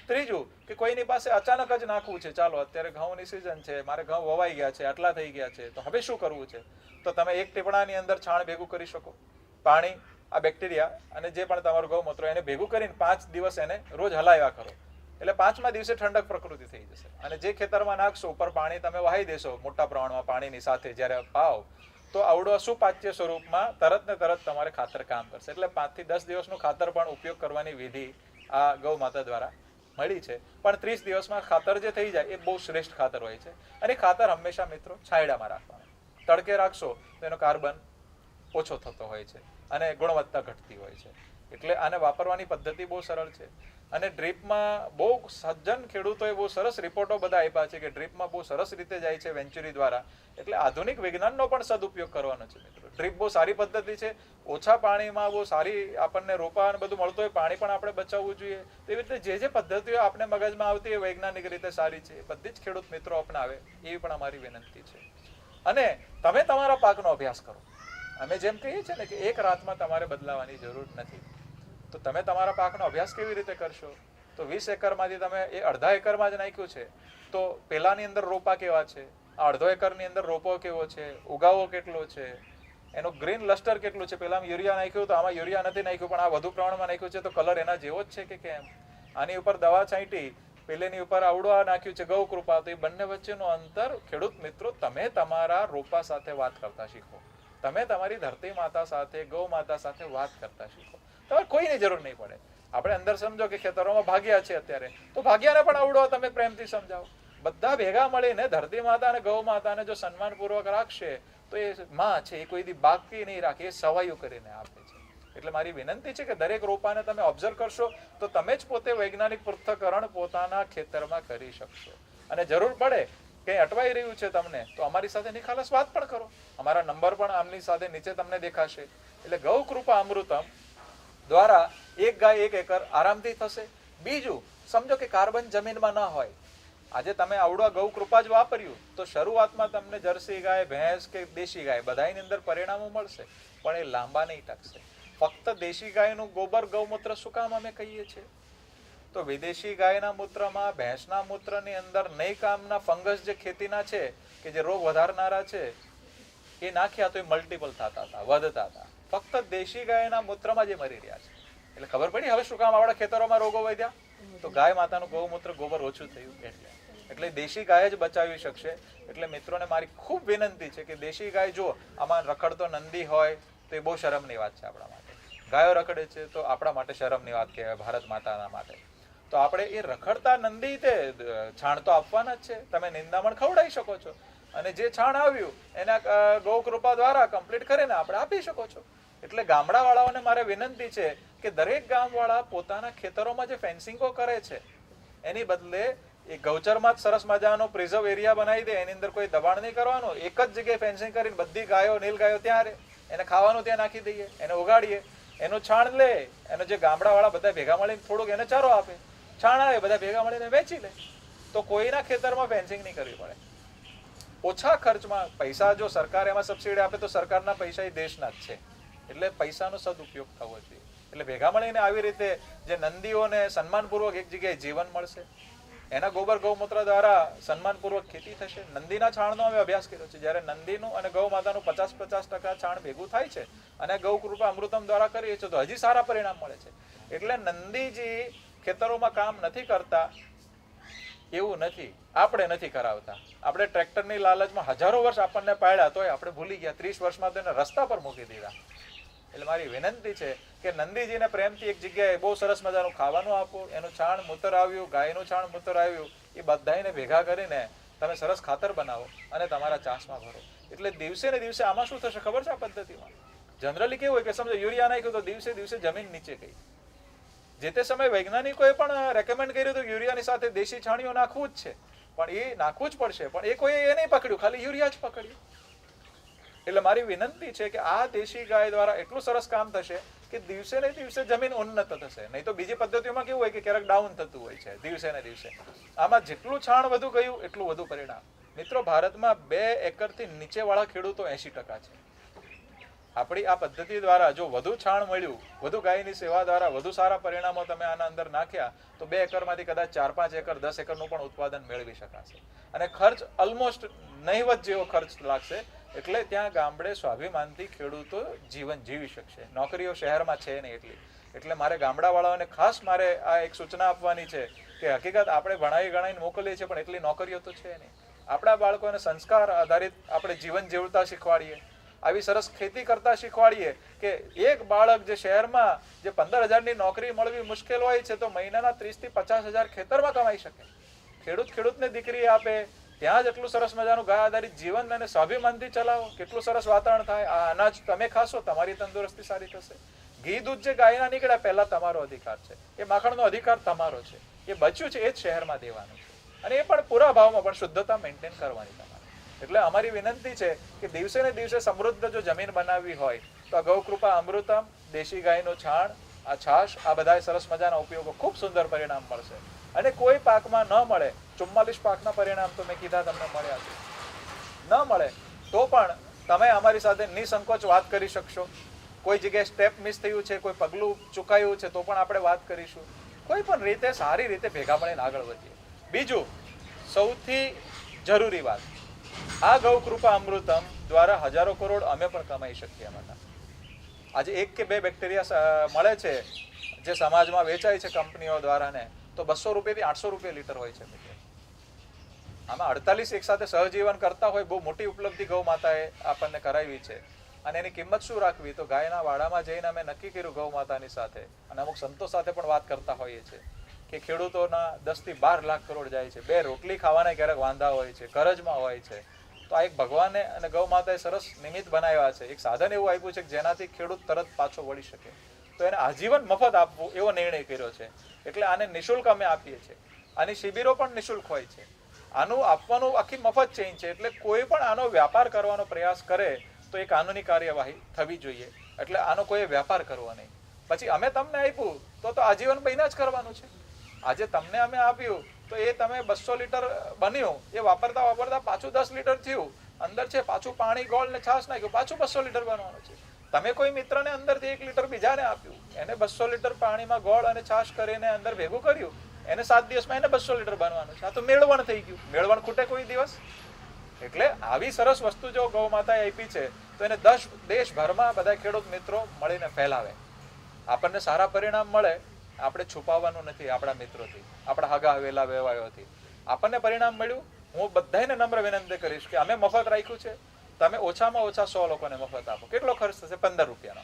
ત્રીજું કે કોઈની પાસે અચાનક જ નાખવું છે, ચાલો અત્યારે ઘઉંની સિઝન છે, મારે ઘઉં વવાઈ ગયા છે, આટલા થઈ ગયા છે, તો હવે શું કરવું છે? તો તમે 1 ટીપણાની અંદર છાણ ભેગું કરી શકો, પાણી, આ બેક્ટેરિયા અને જે પણ તમારું ગૌમૂત્ર એને ભેગું કરીને 5 દિવસ એને રોજ હલાવ્યા કરો. એટલે 5મા દિવસે ઠંડક પ્રકૃતિ થઈ જશે. અને જે ખેતરમાં નાખશો ઉપર પાણી તમે વહાઈ દેશો મોટા પ્રમાણમાં પાણીની સાથે જ્યારે પાવ, તો આવડો સુપાચ્ય સ્વરૂપમાં તરત ને તરત તમારે ખાતર કામ કરશે. એટલે 5 થી 10 દિવસનું ખાતર પણ ઉપયોગ કરવાની વિધિ આ ગૌ માતા દ્વારા મળી છે. પણ 30 દિવસમાં ખાતર જે થઈ જાય એ બહુ શ્રેષ્ઠ ખાતર હોય છે. અને ખાતર હંમેશા મિત્રો છાંયડામાં રાખવાનું. તડકે રાખશો તો એનો કાર્બન ઓછો થતો હોય છે અને ગુણવત્તા ઘટતી હોય છે. એટલે આને વાપરવાની પદ્ધતિ બહુ સરળ છે. અને ડ્રીપમાં બહુ સજ્જન ખેડૂતોએ બહુ સરસ રિપોર્ટો બધા આપ્યા છે કે ડ્રીપમાં બહુ સરસ રીતે જાય છે વેન્ચુરી દ્વારા. એટલે આધુનિક વિજ્ઞાનનો પણ સદુપયોગ કરવાનો છે મિત્રો. ડ્રીપ બહુ સારી પદ્ધતિ છે. ઓછા પાણીમાં બહુ સારી આપણને રોપા અને બધું મળતું હોય, પાણી પણ આપણે બચાવવું જોઈએ. તેવી રીતે જે પદ્ધતિઓ આપણે મગજમાં આવતી હોય વૈજ્ઞાનિક રીતે સારી છે એ બધી જ ખેડૂત મિત્રો અપનાવે એવી પણ અમારી વિનંતી છે. અને તમે તમારા પાકનો અભ્યાસ કરો. અમે જેમ કહીએ છીએ ને કે એક રાતમાં તમારે બદલાવાની જરૂર નથી. તો તમે તમારા પાકનો અભ્યાસ કેવી રીતે કરશો? તો 20 એકરમાંથી તમે એ અડધા એકરમાં જ નાખ્યું છે તો પેલાની અંદર રોપા કેવા છે, આ અડધો એકરની અંદર રોપો કેવો છે, ઉગાવો કેટલો છે, એનું ગ્રીન લસ્ટર કેટલું છે. પેલામાં યુરિયા નાખ્યું તો આમાં યુરિયા નથી નાખ્યું પણ આ વધુ પ્રમાણમાં નાખ્યું છે તો કલર એના જેવો જ છે કે કેમ? આની ઉપર દવા છાંટી, પેલેની ઉપર આવડો આ નાખ્યું છે ગૌ કૃપા. તો એ બંને વચ્ચેનું અંતર ખેડૂત મિત્રો તમે તમારા રોપા સાથે વાત કરતા શીખો. તમે તમારી ધરતી માતા સાથે, ગૌ માતા સાથે વાત કરતા શીખો. તમારે કોઈની જરૂર નહીં પડે. આપણે અંદર સમજો કે ખેતરોમાં ભાગ્યા છે અત્યારે, તો ભાગ્યાને પણ આવડો તમે પ્રેમથી સમજાવો. બધા ભેગા મળીને ધરતી માતા અને ગૌ માતાને જો સન્માનપૂર્વક રાખશે તો એ માં છે એ કોઈ દી બાકી નહીં રાખે, એ સવાયું કરીને આપે છે. એટલે મારી વિનંતી છે કે દરેક રોપાને તમે ઓબ્ઝર્વ કરશો તો તમે જ પોતે વૈજ્ઞાનિક પૃથ્થકરણ પોતાના ખેતરમાં કરી શકશો. અને જરૂર પડે કંઈ અટવાઈ રહ્યું છે તમને તો અમારી સાથે નિખાલસ વાત પણ કરો. અમારા નંબર પણ આમની સાથે નીચે તમને દેખાશે. એટલે ગૌ કૃપા અમૃતમ દ્વારા 1 ગાય 1 એકર આરામથી થશે. બીજું સમજો કે કાર્બન જમીનમાં ન હોય, આજે તમે આવડો ગૌ કૃપા જ વાપર્યું તો શરૂઆતમાં તમને જર્સી ગાય, ભેંસ કે દેશી ગાય બધાની અંદર પરિણામો મળશે પણ એ લાંબા નહીં ટકશે. ફક્ત દેશી ગાયનું ગોબર ગૌમૂત્ર શું કામ અમે કહીએ છીએ? તો વિદેશી ગાયના મૂત્રમાં, ભેંસના મૂત્રની અંદર નહીં કામના ફંગસ જે ખેતીના છે કે જે રોગ વધારનારા છે એ નાખ્યા તો એ મલ્ટિપલ થતા હતા, વધતા હતા. ફક્ત દેશી ગાયના મૂત્રમાં જે મરી રહ્યા છે. એટલે ખબર પડી હવે શું કામ આપણા ખેતરોમાં રોગો વધ્યા? તો ગાય માતાનું ગૌમૂત્ર ગોબર ઓછું થયું એટલે દેશી ગાય જ બચાવી શકશે. એટલે મિત્રોને મારી ખૂબ વિનંતી છે કે દેશી ગાય જો આમાં રખડતો નંદી હોય તો એ બહુ શરમની વાત છે આપણા માટે. ગાયો રખડે છે તો આપણા માટે શરમની વાત કહેવાય, ભારત માતાના માટે. તો આપણે એ રખડતા નંદી તે છાણ તો આપવાના જ છે. તમે નિંદામણ ખવડાવી શકો છો અને જે છાણ આવ્યું એના ગૌ કૃપા દ્વારા કમ્પ્લીટ કરીને આપણે આપી શકો છો. એટલે ગામડાવાળાઓને મારે વિનંતી છે કે દરેક ગામવાળા પોતાના ખેતરોમાં જે ફેન્સિંગો કરે છે એની બદલે એ ગૌચરમાં જ સરસ મજાનો પ્રિઝર્વ એરિયા બનાવી દે. એની અંદર કોઈ દબાણ નહીં કરવાનું. એક જ જગ્યાએ ફેન્સિંગ કરીને બધી ગાયો, નીલ ગાયો ત્યાં રહે, એને ખાવાનું ત્યાં નાખી દઈએ, એને ઉગાડીએ, એનું છાણ લે, એનો જે ગામડાવાળા બધા ભેગા મળીને થોડુંક એને ચારો આપે, છાણ આવે, બધા ભેગા મળીને વેચી લે. તો કોઈના ખેતરમાં ફેન્સિંગ નહીં કરવી પડે. ઓછા ખર્ચમાં પૈસા જો સરકાર એમાં સબસિડી આપે તો સરકારના પૈસા એ દેશના જ છે. એટલે પૈસાનો સદુપયોગ થવો જોઈએ. એટલે ભેગા મળીને આવી રીતે જે નંદીઓને સન્માનપૂર્વક એક જગ્યાએ જીવન મળશે, એના ગોબર ગૌમૂત્ર દ્વારા સન્માનપૂર્વક ખેતી થશે. નંદીના છાણનો અમે અભ્યાસ કર્યો છે. જ્યારે નંદીનું અને ગૌ માતાનું 50% છાણ ભેગું થાય છે અને ગૌ કૃપા અમૃતમ દ્વારા કરીએ છીએ તો હજી સારા પરિણામ મળે છે. એટલે નંદીજી ખેતરોમાં કામ નથી કરતા એવું નથી, આપણે નથી કરાવતા. આપણે ટ્રેક્ટરની લાલચમાં હજારો વર્ષ આપણને પાડ્યા તોય આપણે ભૂલી ગયા. 30 વર્ષમાં તો એને રસ્તા પર મૂકી દીધા. એટલે મારી વિનંતી છે કે નંદીજીને પ્રેમથી એક જગ્યાએ બહુ સરસ મજાનું ખાવાનું આપો. એનું છાણ મૂતર આવ્યું, ગાયનું છાણ મૂતર આવ્યું, એ બધાને ભેગા કરીને તમે સરસ ખાતર બનાવો અને તમારા ચાસમાં ભરો. એટલે દિવસે ને દિવસે આમાં શું થશે ખબર છે? આ પદ્ધતિમાં જનરલી કેવું હોય કે સમજો યુરિયા નાખ્યું તો દિવસે દિવસે જમીન નીચે ગઈ. જે તે સમયે વૈજ્ઞાનિકોએ પણ રેકમેન્ડ કર્યું હતું યુરિયાની સાથે દેશી છાણિયું નાખવું જ છે, પણ એ નાખવું જ પડશે. પણ એ કોઈ એ નહીં પકડ્યું, ખાલી યુરિયા જ પકડ્યું. એટલે મારી વિનંતી છે કે આ દેશી ગાય દ્વારા એટલું સરસ કામ થશે કે દિવસે ને દિવસે જમીન ઉન્નત થશે. નહીં તો બીજી પદ્ધતિઓમાં કેવું હોય કે ક્યારેક ડાઉન થતું હોય છે દિવસે ને દિવસે. આમાં જેટલું છાણ વધુ ગયું એટલું વધુ પરિણામ. મિત્રો ભારતમાં 2 એકરથી નીચેવાળા ખેડૂતો 80% છે. આપણી આ પદ્ધતિ દ્વારા જો વધુ છાણ મળ્યું, વધુ ગાયની સેવા દ્વારા વધુ સારા પરિણામો તમે આના અંદર નાખ્યા તો 2 એકરમાંથી કદાચ 4-5 એકર 10 એકરનું પણ ઉત્પાદન મેળવી શકાશે. અને ખર્ચ ઓલમોસ્ટ નહીવત જેવો ખર્ચ લાગશે. એટલે ત્યાં ગામડે સ્વાભિમાનથી ખેડૂતો જીવન જીવી શકશે. નોકરીઓ શહેરમાં છે નહીં એટલી. એટલે મારે ગામડાવાળાઓને ખાસ મારે આ એક સૂચના આપવાની છે કે હકીકત આપણે ભણાવી ગણાવીને મોકલીએ છીએ પણ એટલી નોકરીઓ તો છે નહીં. આપણા બાળકોને સંસ્કાર આધારિત આપણે જીવન જીવતા શીખવાડીએ. આવી સરસ ખેતી કરતા શીખવાડીએ કે એક બાળક જે શહેરમાં જે 15,000ની નોકરી મળવી મુશ્કેલ હોય છે, તો મહિનાના 30,000 થી 50,000 ખેતરમાં કમાઈ શકે. ખેડૂતને દીકરી આપે, ત્યાં જ એટલું સરસ મજાનું ગાય આધારિત જીવન અને સ્વાભિમાનથી ચલાવો, કેટલું સરસ વાતાવરણ થાય. આ અનાજ તમે ખાશો, તમારી તંદુરસ્તી સારી થશે. ઘી દૂધ જે ગાયના નીકળ્યા પહેલા તમારો અધિકાર છે, એ માખણનો અધિકાર તમારો છે. એ બચ્યું છે એ જ શહેરમાં દેવાનું છે, અને એ પણ પૂરા ભાવમાં, પણ શુદ્ધતા મેન્ટેન કરવાની તમારે. એટલે અમારી વિનંતી છે કે દિવસે ને દિવસે સમૃદ્ધ જો જમીન બનાવવી હોય તો આ ગૌકૃપા અમૃતમ, દેશી ગાયનું છાણ, આ છાશ, આ બધા સરસ મજાના ઉપયોગો ખૂબ સુંદર પરિણામ મળશે. અને કોઈ પાકમાં ન મળે, 44 પાકના પરિણામ તો મેં કીધા તમને મળ્યા છે, ન મળે તો પણ તમે અમારી સાથે નિસંકોચ વાત કરી શકશો. કોઈ જગ્યાએ સ્ટેપ મિસ થયું છે, કોઈ પગલું ચૂકાયું છે, તો પણ આપણે વાત કરીશું. કોઈ પણ રીતે સારી રીતે ભેગા મળીને આગળ વધીએ. બીજું સૌથી જરૂરી વાત, આ ગૌકૃપા અમૃતમ દ્વારા હજારો કરોડ અમે પણ કમાઈ શકીએ. એમાં આજે 1 કે 2 બેક્ટેરિયા મળે છે જે સમાજમાં વેચાય છે કંપનીઓ દ્વારા, ને તો 200 રૂપિયાથી 800 રૂપિયા લીટર હોય છે. આમાં 48 એક સાથે સહજીવન કરતા હોય, બહુ મોટી ઉપલબ્ધિ ગૌ માતાએ આપણને કરાવી છે. અને એની કિંમત શું રાખવી, તો ગાયના વાડામાં જઈને અમે નક્કી કર્યું ગૌ માતાની સાથે, અને અમુક સંતો સાથે પણ વાત કરતા હોઈએ છીએ કે ખેડૂતોના 10 થી 12 લાખ કરોડ જાય છે. 2 રોટલી ખાવાના ક્યારેક વાંધા હોય છે, કરજમાં હોય છે. તો આ એક ભગવાને અને ગૌ માતાએ સરસ નિમિત્ત બનાવ્યા છે, એક સાધન એવું આપ્યું છે કે જેનાથી ખેડૂત તરત પાછો વળી શકે. તો એને આજીવન મફત આપવું એવો નિર્ણય કર્યો છે. એટલે આને નિઃશુલ્ક અમે આપીએ છીએ. આની શિબિરો પણ નિઃશુલ્ક હોય છે. આનું આપવાનું આખી મફત ચેઇન છે. એટલે કોઈ પણ આનો વ્યાપાર કરવાનો પ્રયાસ કરે તો એ કાનૂની કાર્યવાહી થવી જોઈએ. એટલે આનો કોઈ વ્યાપાર કરવો નહીં. પછી અમે તમને આપ્યું તો આજીવન બહીને જ કરવાનું છે. આજે તમને અમે આપ્યું તો એ તમે 200 લીટર બન્યું, એ વાપરતા વાપરતા પાછું 10 લીટર થયું, અંદર છે પાછું પાણી, ગોળ ને છાશ નાખ્યું, પાછું 200 લીટર બનવાનું છે. તમે કોઈ મિત્રને અંદરથી 1 લીટર બીજાને આપ્યું, એને 200 લીટર પાણીમાં ગોળ અને છાશ કરીને અંદર ભેગું કર્યું, એને 7 દિવસમાં એને 200 લીટર બનવાનું છે. આ તો મેળવણ થઈ ગયું. મેળવણ ખૂટે કોઈ દિવસ? એટલે આવી સરસ વસ્તુ જો ગૌ માતાએ આપી છે તો એને દેશભરમાં બધા ખેડૂત મિત્રો મળીને ફેલાવે. આપણને સારા પરિણામ મળે, આપણે છુપાવવાનું નથી. આપણા મિત્રોથી, આપણા હગા હવેલા વેવાયોથી આપણને પરિણામ મળ્યું. હું બધાને નમ્ર વિનંતી કરીશ કે અમે મફત રાખ્યું છે, તમે ઓછામાં ઓછા 100 લોકોને મફત આપો. કેટલો ખર્ચ થશે? 15 રૂપિયાનો.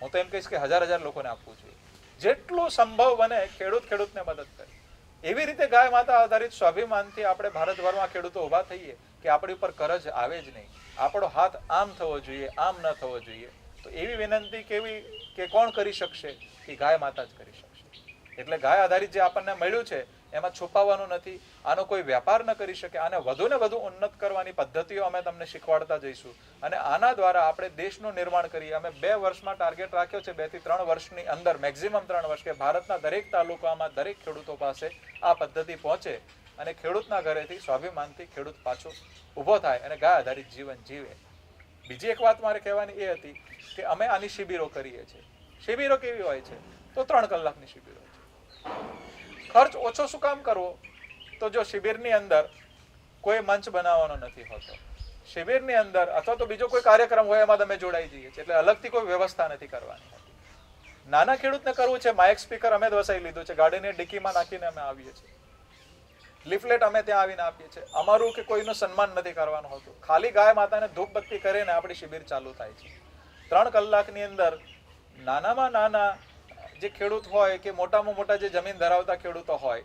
હું તો એમ કહીશ કે 1000 લોકોને આપવું જોઈએ. જેટલું સંભવ બને ખેડૂતને મદદ કરી. એવી રીતે ગાય માતા આધારિત સ્વાભિમાનથી આપણે ભારતભરમાં ખેડૂતો ઉભા થઈએ કે આપણી ઉપર કરજ આવે જ નહીં. આપણો હાથ આમ થવો જોઈએ, આમ ન થવો જોઈએ. તો એવી વિનંતી કેવી કે કોણ કરી શકશે? કે ગાય માતા જ કરી શકશે. એટલે ગાય આધારિત જે આપણને મળ્યું છે એમાં છુપાવવાનું નથી. આનો કોઈ વ્યાપાર ન કરી શકે. આને વધુને વધુ ઉન્નત કરવાની પદ્ધતિઓ અમે તમને શીખવાડતા જઈશું. અને આના દ્વારા આપણે દેશનું નિર્માણ કરીએ. અમે 2 વર્ષમાં ટાર્ગેટ રાખ્યો છે, 2 થી 3 વર્ષની અંદર, મેક્સિમમ 3 વર્ષ, કે ભારતના દરેક તાલુકામાં દરેક ખેડૂતો પાસે આ પદ્ધતિ પહોંચે અને ખેડૂતના ઘરેથી સ્વાભિમાનથી ખેડૂત પાછો ઊભો થાય અને ગાય આધારિત જીવન જીવે. બીજી એક વાત મારે કહેવાની એ હતી કે અમે આની શિબિરો કરીએ છીએ. શિબિરો કેવી હોય છે? તો 3 કલાકની શિબિરો છે. ખર્ચ ઓછો શું કામ કરવો? તો જો શિબિરની અંદર કોઈ મંચ બનાવવાનો નથી હોતો, શિબિરની અંદર અથવા તો બીજો કોઈ કાર્યક્રમ હોય એમાં તમે જોડાઈ જઈએ છીએ. એટલે અલગથી કોઈ વ્યવસ્થા નથી કરવાની. નાના ખેડૂતને કરવું છે, માઇક સ્પીકર અમે જ વસાવી લીધું છે, ગાડીની ડિક્કીમાં નાખીને અમે આવીએ છીએ. લિફલેટ અમે ત્યાં આવીને આપીએ છીએ. અમારું કે કોઈનું સન્માન નથી કરવાનું હોતું. ખાલી ગાય માતાને ધૂપબત્તી કરીને આપણી શિબિર ચાલુ થાય છે. 3 કલાકની અંદર નાનામાં નાના જે ખેડૂત હોય કે મોટામાં મોટા જે જમીન ધરાવતા ખેડૂતો હોય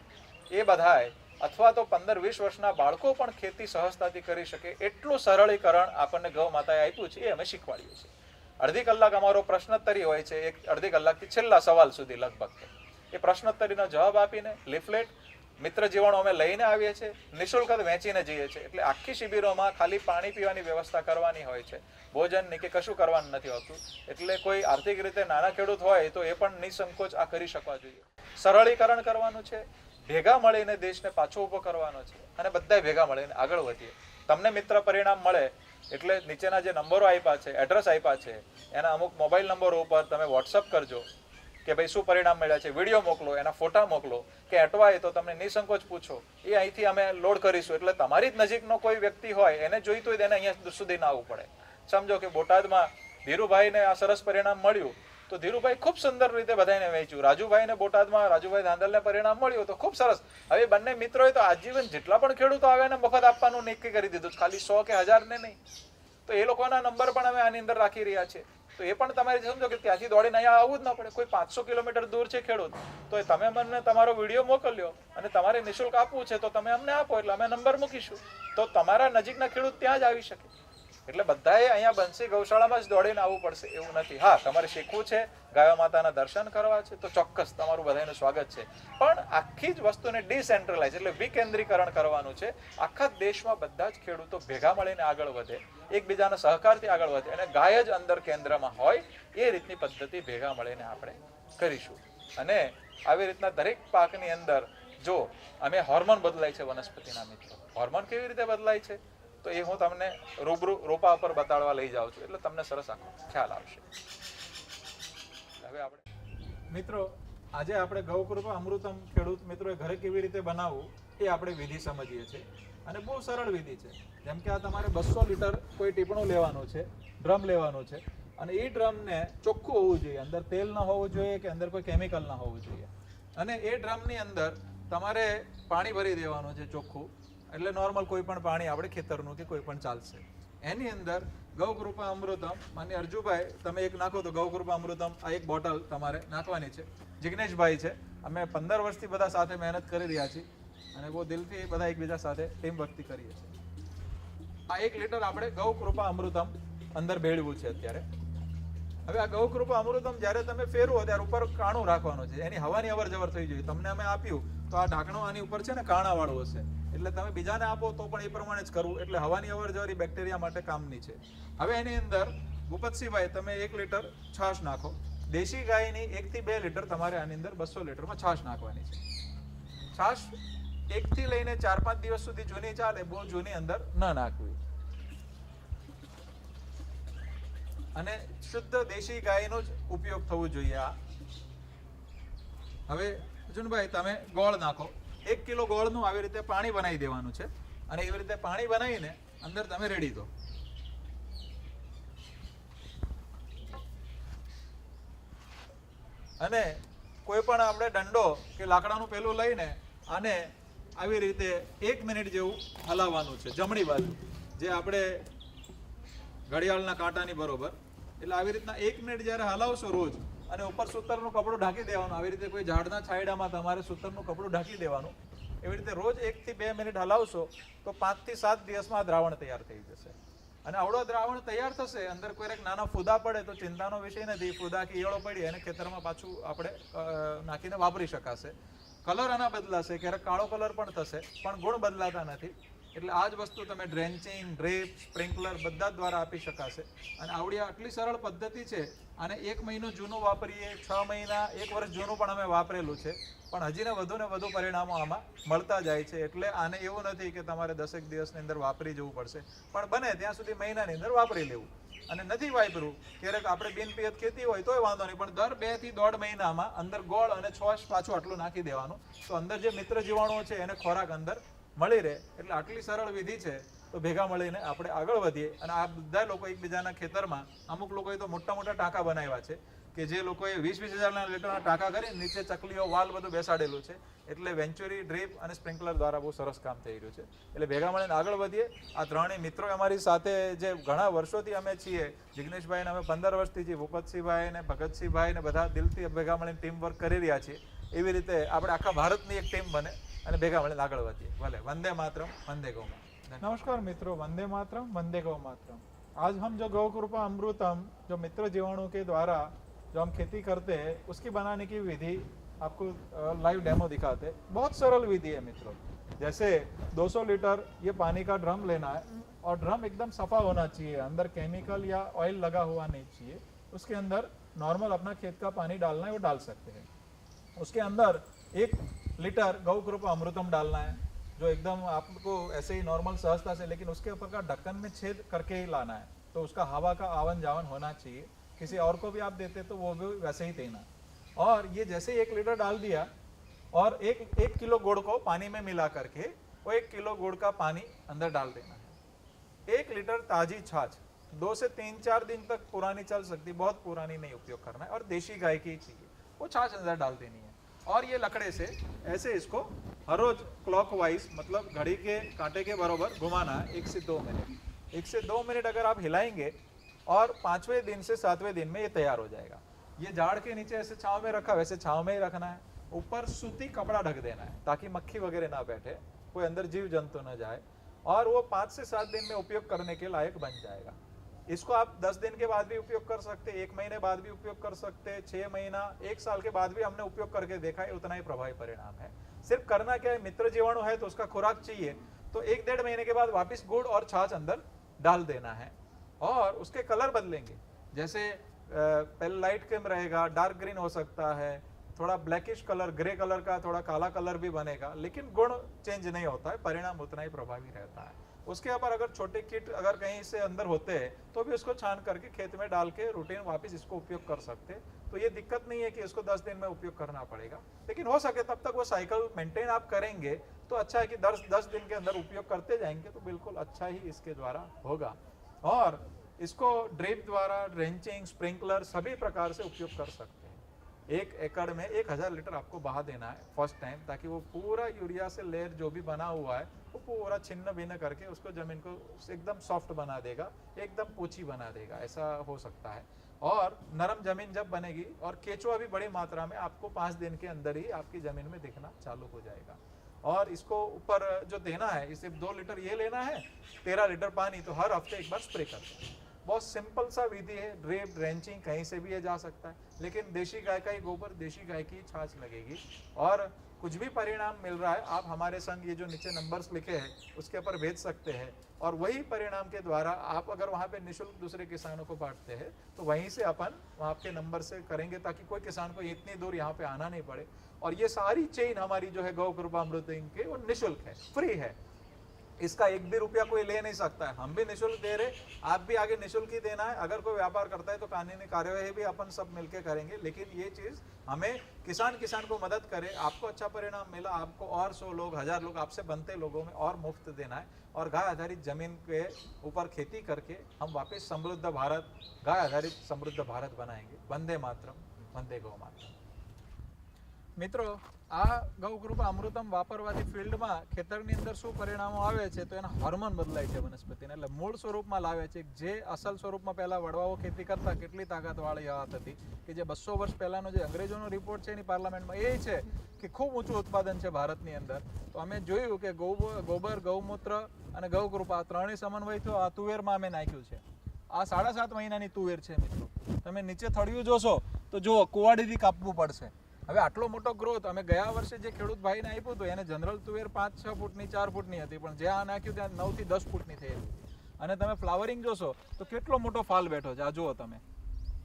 એ બધાય, અથવા તો 15-20 વર્ષના બાળકો પણ ખેતી સહજતાથી કરી શકે એટલું સરળીકરણ આપણને ગૌ માતાએ આપ્યું છે. એ અમે શીખવાડીએ છીએ. અડધી કલાક અમારો પ્રશ્નોત્તરી હોય છે, અડધી કલાકથી છેલ્લા સવાલ સુધી લગભગ. એ પ્રશ્નોત્તરીનો જવાબ આપીને લિફલેટ, મિત્ર જીવાણુ અમે લઈને આવીએ છીએ, નિઃશુલ્ક વેચીને જઈએ છીએ. એટલે આખી શિબિરોમાં ખાલી પાણી પીવાની વ્યવસ્થા કરવાની હોય છે, ભોજનની કે કશું કરવાનું નથી હોતું. એટલે કોઈ આર્થિક રીતે નાના ખેડૂત હોય તો એ પણ નિસંકોચ આ કરી શકવા જોઈએ. સરળીકરણ કરવાનું છે, ભેગા મળીને દેશને પાછો ઊભો કરવાનો છે, અને બધા ભેગા મળીને આગળ વધીએ. તમને મિત્ર પરિણામ મળે એટલે નીચેના જે નંબરો આપ્યા છે, એડ્રેસ આપ્યા છે, એના અમુક મોબાઈલ નંબરો ઉપર તમે વોટ્સઅપ કરજો કે ભાઈ શું પરિણામ મળ્યા છે. વિડીયો મોકલો, એના ફોટા મોકલો, કે અટવાય તો તમને નિસંકોચ પૂછો. એ અહીંથી અમે લોડ કરીશું. એટલે તમારી જ નજીકનો કોઈ વ્યક્તિ હોય એને જોઈતું હોય એને અહીંયા સુધી ના આવવું પડે. સમજો કે બોટાદમાં ધીરુભાઈને આ સરસ પરિણામ મળ્યું તો ધીરુભાઈ ખૂબ સુંદર રીતે બધાને વહેંચ્યું. રાજુભાઈને બોટાદમાં રાજુભાઈ ધાંધલને પરિણામ મળ્યું તો ખૂબ સરસ. હવે બંને મિત્રોએ તો આજીવન જેટલા પણ ખેડૂતો આવે એને મફત આપવાનું નક્કી કરી દીધું, ખાલી 100 કે 1000 ને નહીં. તો એ લોકોના નંબર પણ અમે આની અંદર રાખી રહ્યા છીએ. તો એ પણ તમારે સમજો કે ત્યાંથી દોડીને અહીંયા આવવું જ ન પડે. કોઈ 500 કિલોમીટર દૂર છે ખેડૂત, તો તમે અમને તમારો વિડીયો મોકલ્યો અને તમારે નિઃશુલ્ક આપવું છે તો તમે અમને આપો, એટલે અમે નંબર મૂકીશું, તો તમારા નજીકના ખેડૂત ત્યાં જ આવી શકે. એટલે બધાએ અહીંયા બંસી ગૌશાળામાં જ દોડીને આવવું પડશે એવું નથી. હા, તમારે શીખવું છે, ગાયો માતાના દર્શન કરવા છે, તો ચોક્કસ તમારું બધાનું સ્વાગત છે. પણ આખી જ વસ્તુને ડિસેન્ટ્રલાઇઝ એટલે વિકેન્દ્રીકરણ કરવાનું છે. આખા દેશમાં બધા જ ખેડૂતો ભેગા મળીને આગળ વધે, એકબીજાના સહકારથી આગળ વધે અને ગાય જ અંદર કેન્દ્રમાં હોય એ રીતની પદ્ધતિ ભેગા મળીને આપણે કરીશું. અને આવી રીતના દરેક પાકની અંદર જો અમે હોર્મોન બદલાય છે વનસ્પતિના મિત્રો, હોર્મોન કેવી રીતે બદલાય છે તો એ હું તમને રૂબરૂ રોપા પર બતાડવા લઈ જાઉં છું, એટલે તમને સરસ આખો ખ્યાલ આવશે. હવે આપણે મિત્રો આજે આપણે ગૌકૃપા અમૃતમ ખેડૂત મિત્રોએ ઘરે કેવી રીતે બનાવવું એ આપણે વિધિ સમજીએ છીએ. અને બહુ સરળ વિધિ છે. જેમ કે આ તમારે 200 લીટર કોઈ ટીપણું લેવાનું છે, ડ્રમ લેવાનું છે, અને એ ડ્રમને ચોખ્ખું હોવું જોઈએ, અંદર તેલ ન હોવું જોઈએ કે અંદર કોઈ કેમિકલ ન હોવું જોઈએ. અને એ ડ્રમની અંદર તમારે પાણી ભરી દેવાનું છે ચોખ્ખું, એટલે નોર્મલ કોઈ પણ પાણી આપણે ખેતરનું કે કોઈ પણ ચાલશે. એની અંદર ગૌકૃપા અમૃતમ, માન્ય અર્જુભાઈ તમે એક નાખો તો ગૌકૃપા અમૃતમ આ એક બોટલ તમારે નાખવાની છે. જિગ્નેશભાઈ છે, અમે 15 વર્ષથી બધા સાથે મહેનત કરી રહ્યા છીએ અને બહુ દિલથી બધા એકબીજા સાથે ટીમ વર્કથી કરીએ છીએ. આ 1 લીટર આપણે ગૌકૃપા અમૃતમ અંદર ભેળવું છે અત્યારે. હવે આ ગૌકૃપા અમૃતમ જ્યારે તમે ફેરવો ત્યારે ઉપર કાણું રાખવાનું છે, એની હવાની અવર જવર થઈ જોઈએ. તમને અમે આપ્યું તો આ ઢાંકણું આની ઉપર છે ને કાણાવાળું હશે, એટલે તમે બીજાને આપો તો પણ એ પ્રમાણે જ કરવું, એટલે હવાની અવર જવર એ બેક્ટેરિયા માટે કામની છે. હવે એની અંદર ભૂપતસિંહભાઈ તમે 1 લીટર છાશ નાખો. દેશી ગાયની 1 થી 2 લીટર તમારે આની અંદર 200 લીટરમાં છાશ નાખવાની છે. છાશ 1 થી લઈને 4-5 દિવસ સુધી જૂની ચાલે, બહુ જૂની અંદર ન નાખવી. અને શુદ્ધ દેશી ગાયનો જ ઉપયોગ થવો જોઈએ. આ હવે અર્જુનભાઈ તમે ગોળ નાખો. 1 કિલો ગોળનું આવી રીતે પાણી બનાવી દેવાનું છે અને એવી રીતે પાણી બનાવીને અંદર તમે રેડી દો. અને કોઈ પણ આપણે દંડો કે લાકડાનું પેલું લઈને આને આવી રીતે 1 મિનિટ જેવું હલાવવાનું છે જમણી બાજુ, જે આપણે ઘડિયાળના કાંટાની બરોબર. એટલે આવી રીતના 1 મિનિટ જ્યારે હલાવશો રોજ, અને ઉપર સૂતરનું કપડું ઢાંકી દેવાનું. આવી રીતે કોઈ ઝાડના છાંયડામાં તમારે સૂતરનું કપડું ઢાંકી દેવાનું. એવી રીતે રોજ 1 થી 2 મિનિટ હલાવશો તો 5 થી 7 દિવસમાં દ્રાવણ તૈયાર થઈ જશે. અને આવડો દ્રાવણ તૈયાર થશે, અંદર કોઈ એક નાના ફૂદા પડે તો ચિંતાનો વિષય નથી. ફૂદા કે ઈયળો પડી અને ખેતરમાં પાછું આપણે નાખીને વાપરી શકાશે. કલર આના બદલાશે, ક્યારેક કાળો કલર પણ થશે, પણ ગુણ બદલાતા નથી. એટલે આ જ વસ્તુ તમે ડ્રેન્ચિંગ, ડ્રીપ, સ્પ્રિંકલર બધા દ્વારા આપી શકાશે. અને આવડી આટલી સરળ પદ્ધતિ છે. આને 1 મહિનો જૂનું વાપરીએ, 6 મહિના, 1 વર્ષ જૂનું પણ અમે વાપરેલું છે, પણ હજીને વધુ પરિણામો આમાં મળતા જાય છે. એટલે આને એવું નથી કે તમારે 10 દિવસની અંદર વાપરી જવું પડશે, પણ બને ત્યાં સુધી મહિનાની અંદર વાપરી લેવું. અને નથી વાપરવું, ક્યારેક આપણે બિનપિયત ખેતી હોય તોય વાંધો નહીં, પણ દર 2 થી 1.5 મહિનામાં અંદર ગોળ અને છોશ પાછું આટલું નાખી દેવાનું, તો અંદર જે મિત્ર જીવાણુઓ છે એને ખોરાક અંદર મળી રહે. એટલે આટલી સરળ વિધિ છે, તો ભેગા મળીને આપણે આગળ વધીએ. અને આ બધા લોકો એકબીજાના ખેતરમાં, અમુક લોકોએ તો મોટા મોટા ટાંકા બનાવ્યા છે કે જે લોકોએ 20-20 હજારના લીટરના ટાંકા કરી નીચે ચકલીઓ, વાલ બધું બેસાડેલું છે. એટલે વેન્ચુરી, ડ્રીપ અને સ્પ્રિંકલર દ્વારા બહુ સરસ કામ થઈ રહ્યું છે. એટલે ભેગા મળીને આગળ વધીએ. આ ત્રણેય મિત્રો અમારી સાથે જે ઘણા વર્ષોથી અમે છીએ, જિગ્નેશભાઈને અમે 15 વર્ષથી છીએ, ભૂપતસિંહભાઈ ને ભગતસિંહભાઈ ને બધા દિલથી ભેગા મળીને ટીમ વર્ક કરી રહ્યા છીએ. એવી રીતે આપણે આખા ભારતની એક ટીમ બને અને ભેગા મળીને આગળ વધીએ. ભલે. વંદે मातरम, वंदे गौ मातरम। नमस्कार मित्रों, वंदे मातरम, वंदे गौ मातरम। आज हम जो गौकृपा अमृतम जो मित्र जीवाणु के द्वारा जो हम खेती करते हैं उसकी बनाने की विधि आपको लाइव डेमो दिखाते हैं। बहुत सरल विधि है मित्रों। जैसे 200 लीटर ये पानी का ड्रम लेना है और ड्रम एकदम सफा होना चाहिए, अंदर केमिकल या ऑयल लगा हुआ नहीं चाहिए। उसके अंदर नॉर्मल अपना खेत का पानी डालना है, वो डाल सकते हैं। उसके अंदर 1 लीटर गौकृपा अमृतम डालना है, जो एकदम आपको ऐसे ही नॉर्मल सहजता से, लेकिन उसके ऊपर का ढक्कन में छेद करके ही लाना है, तो उसका हवा का आवन जावन होना चाहिए। किसी और को भी आप देते तो वो भी वैसे ही देना। और ये जैसे 1 लीटर डाल दिया और 1 किलो गुड़ को पानी में मिला करके वो 1 किलो गुड़ का पानी अंदर डाल देना है। 1 लीटर ताजी छाछ 2 से 3-4 दिन तक पुरानी चल सकती, बहुत पुरानी नहीं उपयोग करना है, और देशी गाय की चाहिए, वो छाछ अंदर डाल देनी है। और ये लकड़े से ऐसे इसको हर रोज क्लॉकवाइज, मतलब घड़ी के कांटे के बराबर घुमाना है 1 से 2 मिनट। 1 से 2 मिनट अगर आप हिलाएंगे और 5वें दिन से 7वें दिन में ये तैयार हो जाएगा। ये झाड़ के नीचे ऐसे छांव में रखा, वैसे छांव में ही रखना है। ऊपर सूती कपड़ा ढक देना है ताकि मक्खी वगैरह ना बैठे, कोई अंदर जीव जंतु ना जाए, और वो 5 से 7 दिन में उपयोग करने के लायक बन जाएगा। इसको आप 10 दिन के बाद भी उपयोग कर सकते, 1 महीने बाद भी उपयोग कर सकते, 6 महीना 1 साल के बाद भी हमने उपयोग करके देखा है, उतना ही प्रभावी परिणाम है। सिर्फ करना क्या है, मित्र जीवाणु है तो उसका खुराक चाहिए, तो 1-1.5 महीने के बाद वापस गुड़ और छाछ अंदर डाल देना है और उसके कलर बदलेंगे। जैसे पहले लाइट क्रीम रहेगा, डार्क ग्रीन हो सकता है, थोड़ा ब्लैकिश कलर, ग्रे कलर का थोड़ा काला कलर भी बनेगा, लेकिन गुण चेंज नहीं होता है, परिणाम उतना ही प्रभावी रहता है। उसके ऊपर अगर छोटे कीट अगर कहीं से अंदर होते हैं तो भी उसको छान करके खेत में डाल के रूटीन वापस इसको उपयोग कर सकते। तो ये दिक्कत नहीं है कि इसको 10 दिन में उपयोग करना पड़ेगा, लेकिन हो सके तब तक वो साइकिल मेंटेन आप करेंगे तो अच्छा है कि 10 दिन के अंदर उपयोग करते जाएंगे तो बिल्कुल अच्छा ही इसके द्वारा होगा। और इसको ड्रिप द्वारा, ड्रेंचिंग, स्प्रिंकलर सभी प्रकार से उपयोग कर सकते हैं। 1 एकड़ में 1000 लीटर आपको बहा देना है फर्स्ट टाइम, ताकि वो पूरा यूरिया से लेयर जो भी बना हुआ है वो पूरा छिन्न भिन्न करके उसको जमीन को एकदम सॉफ्ट बना देगा, एकदम पोची बना देगा, ऐसा हो सकता है। और नरम जमीन जब बनेगी और केचुआ भी बड़ी मात्रा में आपको 5 दिन के अंदर ही आपकी जमीन में दिखना चालू हो जाएगा। और इसको ऊपर जो देना है, इसे 2 लीटर ये लेना है, 13 लीटर पानी, तो हर हफ्ते एक बार स्प्रे करना है। बहुत सिंपल सा विधि है, ड्रिप, ड्रेंचिंग कहीं से भी ये जा सकता है, लेकिन देशी गाय का ही गोबर, देशी गाय की छाछ लगेगी। और कुछ भी परिणाम मिल रहा है आप हमारे संग ये जो नीचे नंबर्स लिखे हैं उसके ऊपर भेज सकते हैं, और वही परिणाम के द्वारा आप अगर वहाँ पे निःशुल्क दूसरे किसानों को बांटते हैं तो वहीं से अपन आपके नंबर से करेंगे, ताकि कोई किसान को इतनी दूर यहाँ पे आना नहीं पड़े। और ये सारी चेन हमारी जो है गौ कृपा अमृत की, वो निःशुल्क है, फ्री है, इसका 1 भी रुपया कोई ले नहीं सकता है। हम भी निःशुल्क दे रहे, आप भी आगे निःशुल्क ही देना है। अगर कोई व्यापार करता है तो कानूनी कार्यवाही भी अपन सब मिलके करेंगे, लेकिन ये चीज़ हमें किसान को मदद करे, आपको अच्छा परिणाम मिला, आपको और 100 लोग, 1000 लोग आपसे बनते लोगों में और मुफ्त देना है, और गाय आधारित जमीन के ऊपर खेती करके हम वापस समृद्ध भारत, गाय आधारित समृद्ध भारत बनाएंगे। वंदे मातरम, वंदे गौ मातरम। મિત્રો, આ ગૌ કૃપા અમૃતમ વાપરવાથી ફિલ્ડમાં ખેતરની અંદર શું પરિણામો આવે છે તો એના હોર્મોન બદલાય છે વનસ્પતિને, એટલે મૂળ સ્વરૂપમાં લાવે છે। જે અસલ સ્વરૂપમાં પહેલાં વડવાઓ ખેતી કરતા કેટલી તાકાતવાળી વાત હતી, કે જે 200 વર્ષ પહેલાંનો જે અંગ્રેજોનો રિપોર્ટ છે એની પાર્લામેન્ટમાં એ છે કે ખૂબ ઊંચું ઉત્પાદન છે ભારતની અંદર। તો અમે જોયું કે ગોબર, ગૌમૂત્ર અને ગૌ કૃપા ત્રણેય સમન્વય થયો આ તુવેરમાં અમે નાખ્યું છે। આ 7.5 મહિનાની તુવેર છે મિત્રો, તમે નીચે થળિયું જોશો તો જુઓ કુવાડીથી કાપવું પડશે। હવે આટલો મોટો ગ્રોથ અમે ગયા વર્ષે જે ખેડૂત ભાઈને આપ્યું હતું એને જનરલ તુવેર 5-6 ફૂટની 4 ફૂટની હતી, પણ જ્યાં નાખ્યું ત્યાં 9 થી 10 ફૂટની થઈ હતી। અને તમે ફ્લાવરિંગ જોશો તો કેટલો મોટો ફાલ બેઠો છે, આ જુઓ તમે,